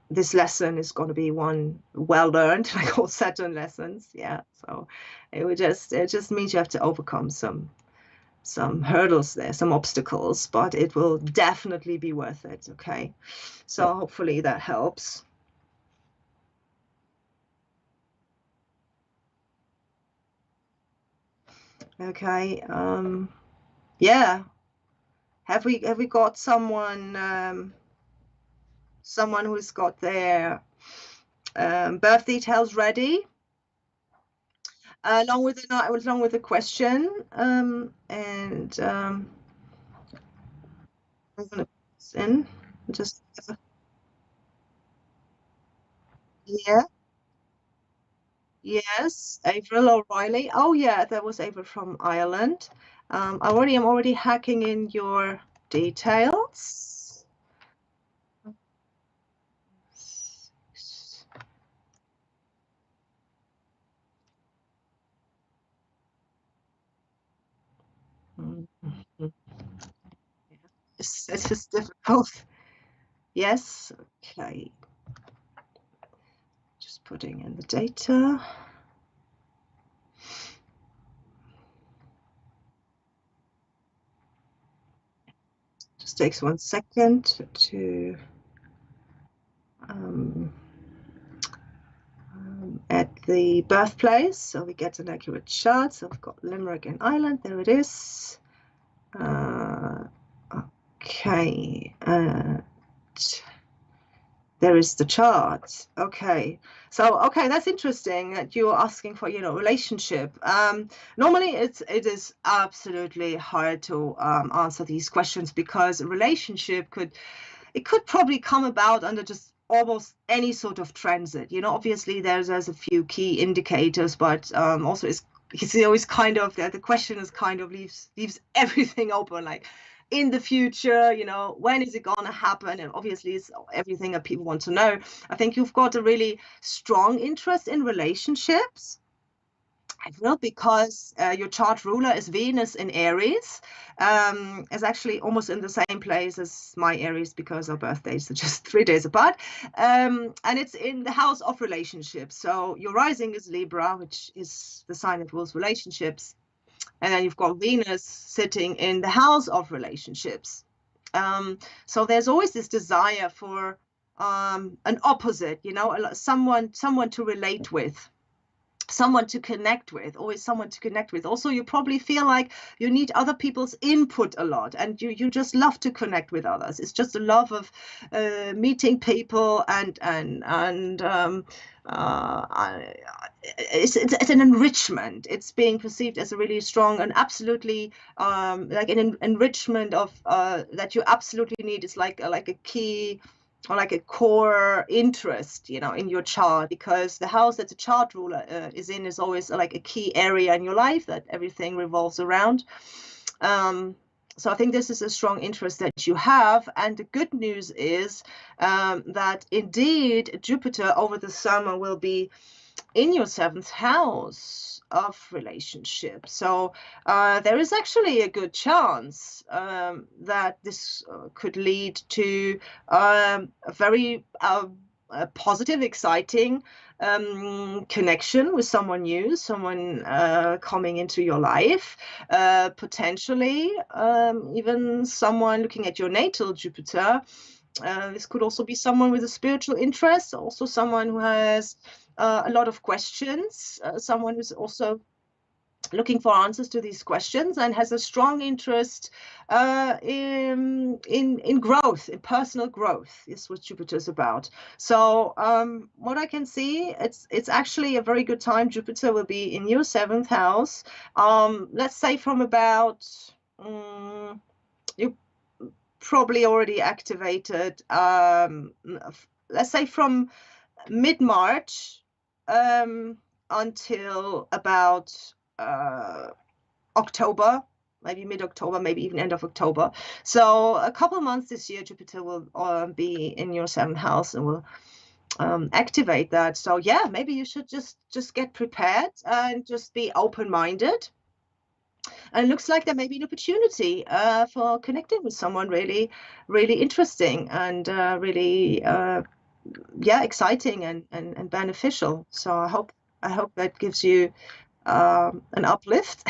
this lesson is going to be one well learned, like all Saturn lessons. Yeah, so it just means you have to overcome some hurdles there, some obstacles, but it will definitely be worth it. Okay, so hopefully that helps. Okay, yeah, have we got someone who's got their birth details ready? along with the question, and I'm gonna put this in just yeah. Yes, April O'Reilly. Oh yeah, that was April from Ireland. I'm already hacking in your details. Mhm. It's just difficult. Yes, okay. Just putting in the data. Just takes 1 second to at the birthplace, so we get an accurate chart. So I've got Limerick and Ireland. There it is. Okay. There is the chart. Okay. So, okay, that's interesting that you're asking for, relationship. Normally it is absolutely hard to answer these questions because a relationship could probably come about under just almost any sort of transit. Obviously there's a few key indicators, but also it's always kind of the question is kind of leaves everything open, like in the future, when is it going to happen? And obviously it's everything that people want to know. I think you've got a really strong interest in relationships. I feel because your chart ruler is Venus in Aries, is actually almost in the same place as my Aries because our birthdays are just 3 days apart. And it's in the house of relationships. So your rising is Libra, which is the sign that rules relationships. And then you've got Venus sitting in the house of relationships. So there's always this desire for an opposite, someone to relate with, someone to connect with, always someone to connect with. Also, you probably feel like you need other people's input a lot, and you just love to connect with others. It's just a love of meeting people it's an enrichment. It's being perceived as a really strong and absolutely like an enrichment of that you absolutely need. It's like a key or like a core interest, in your chart, because the house that the chart ruler is in is always like a key area in your life that everything revolves around. So I think this is a strong interest that you have. And the good news is that indeed Jupiter over the summer will be in your 7th house of relationships. So there is actually a good chance that this could lead to a very positive, exciting connection with someone new, someone coming into your life, potentially even someone looking at your natal Jupiter. This could also be someone with a spiritual interest, also someone who has a lot of questions, someone who's also looking for answers to these questions and has a strong interest in growth, in personal growth, is what Jupiter is about. So what I can see, it's actually a very good time. Jupiter will be in your 7th house. Let's say from about you probably already activated. Let's say from mid-March until about October, maybe mid-October, maybe even end of October. So a couple of months this year, Jupiter will be in your 7th house and will activate that. So yeah, maybe you should just get prepared and just be open-minded. And it looks like there may be an opportunity for connecting with someone really, really interesting and really exciting and beneficial. So I hope that gives you an uplift.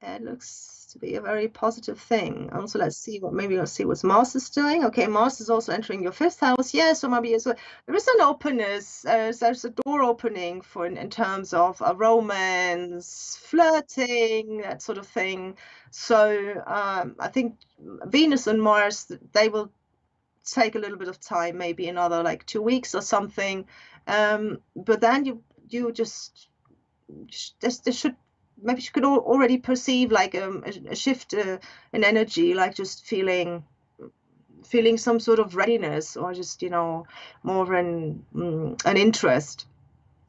It looks to be a very positive thing. Also, let's see what Mars is doing. Okay, Mars is also entering your 5th house. Yeah, so maybe there is an openness. There's a door opening for in terms of a romance, flirting, that sort of thing. So I think Venus and Mars, they will take a little bit of time, maybe another like 2 weeks or something. But then you just there should, maybe you could already perceive like a shift in energy, like just feeling some sort of readiness, or just, you know, more of an interest.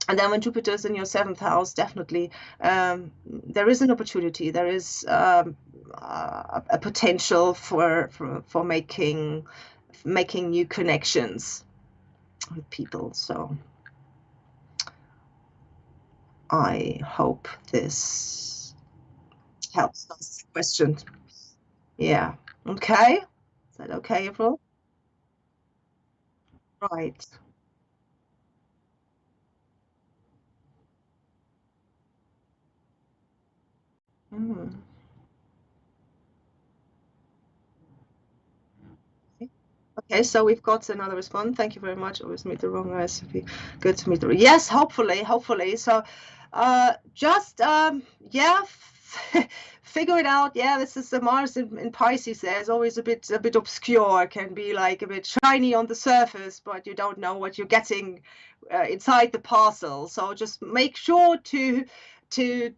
And then when Jupiter's in your 7th house, definitely there is an opportunity, there is a potential for making new connections with people. So I hope this helps answer the question. Yeah. Okay. Is that okay, April? Right. Mm. Okay, so we've got another response. Thank you very much. Always meet the wrong recipe. Good to meet the, yes, hopefully. So just yeah, figure it out. Yeah, this is the Mars in Pisces. There's always a bit obscure, can be like a bit shiny on the surface, but you don't know what you're getting inside the parcel. So just make sure to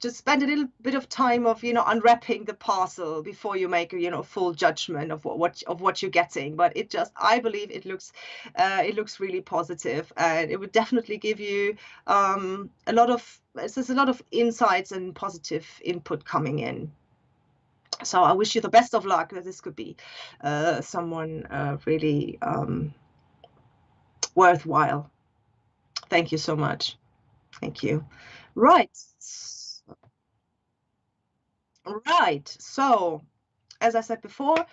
just spend a little bit of time of, you know, unwrapping the parcel before you make a, you know, full judgment of what you're getting. But it just, I believe it looks really positive, and it would definitely give you a lot of, there's a lot of insights and positive input coming in. So I wish you the best of luck. That this could be someone really worthwhile. Thank you so much. Thank you. Right. Right. So, as I said before,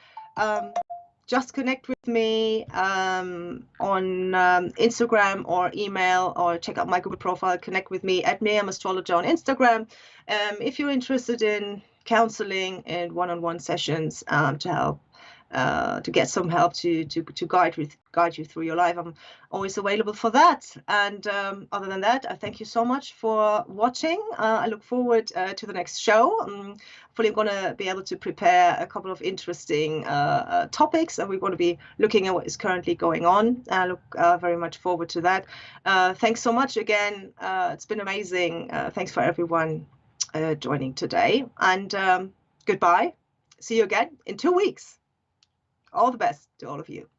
just connect with me on Instagram or email, or check out my Google profile. Connect with me at Mirjam Astrology on Instagram. If you're interested in counseling and one-on-one sessions to help, to get some help to guide you through your life, I'm always available for that. And other than that, I thank you so much for watching. I look forward to the next show. Hopefully I'm going to be able to prepare a couple of interesting topics, and we're going to be looking at what is currently going on. I look very much forward to that. Thanks so much again. It's been amazing. Thanks for everyone joining today, and goodbye. See you again in 2 weeks. All the best to all of you.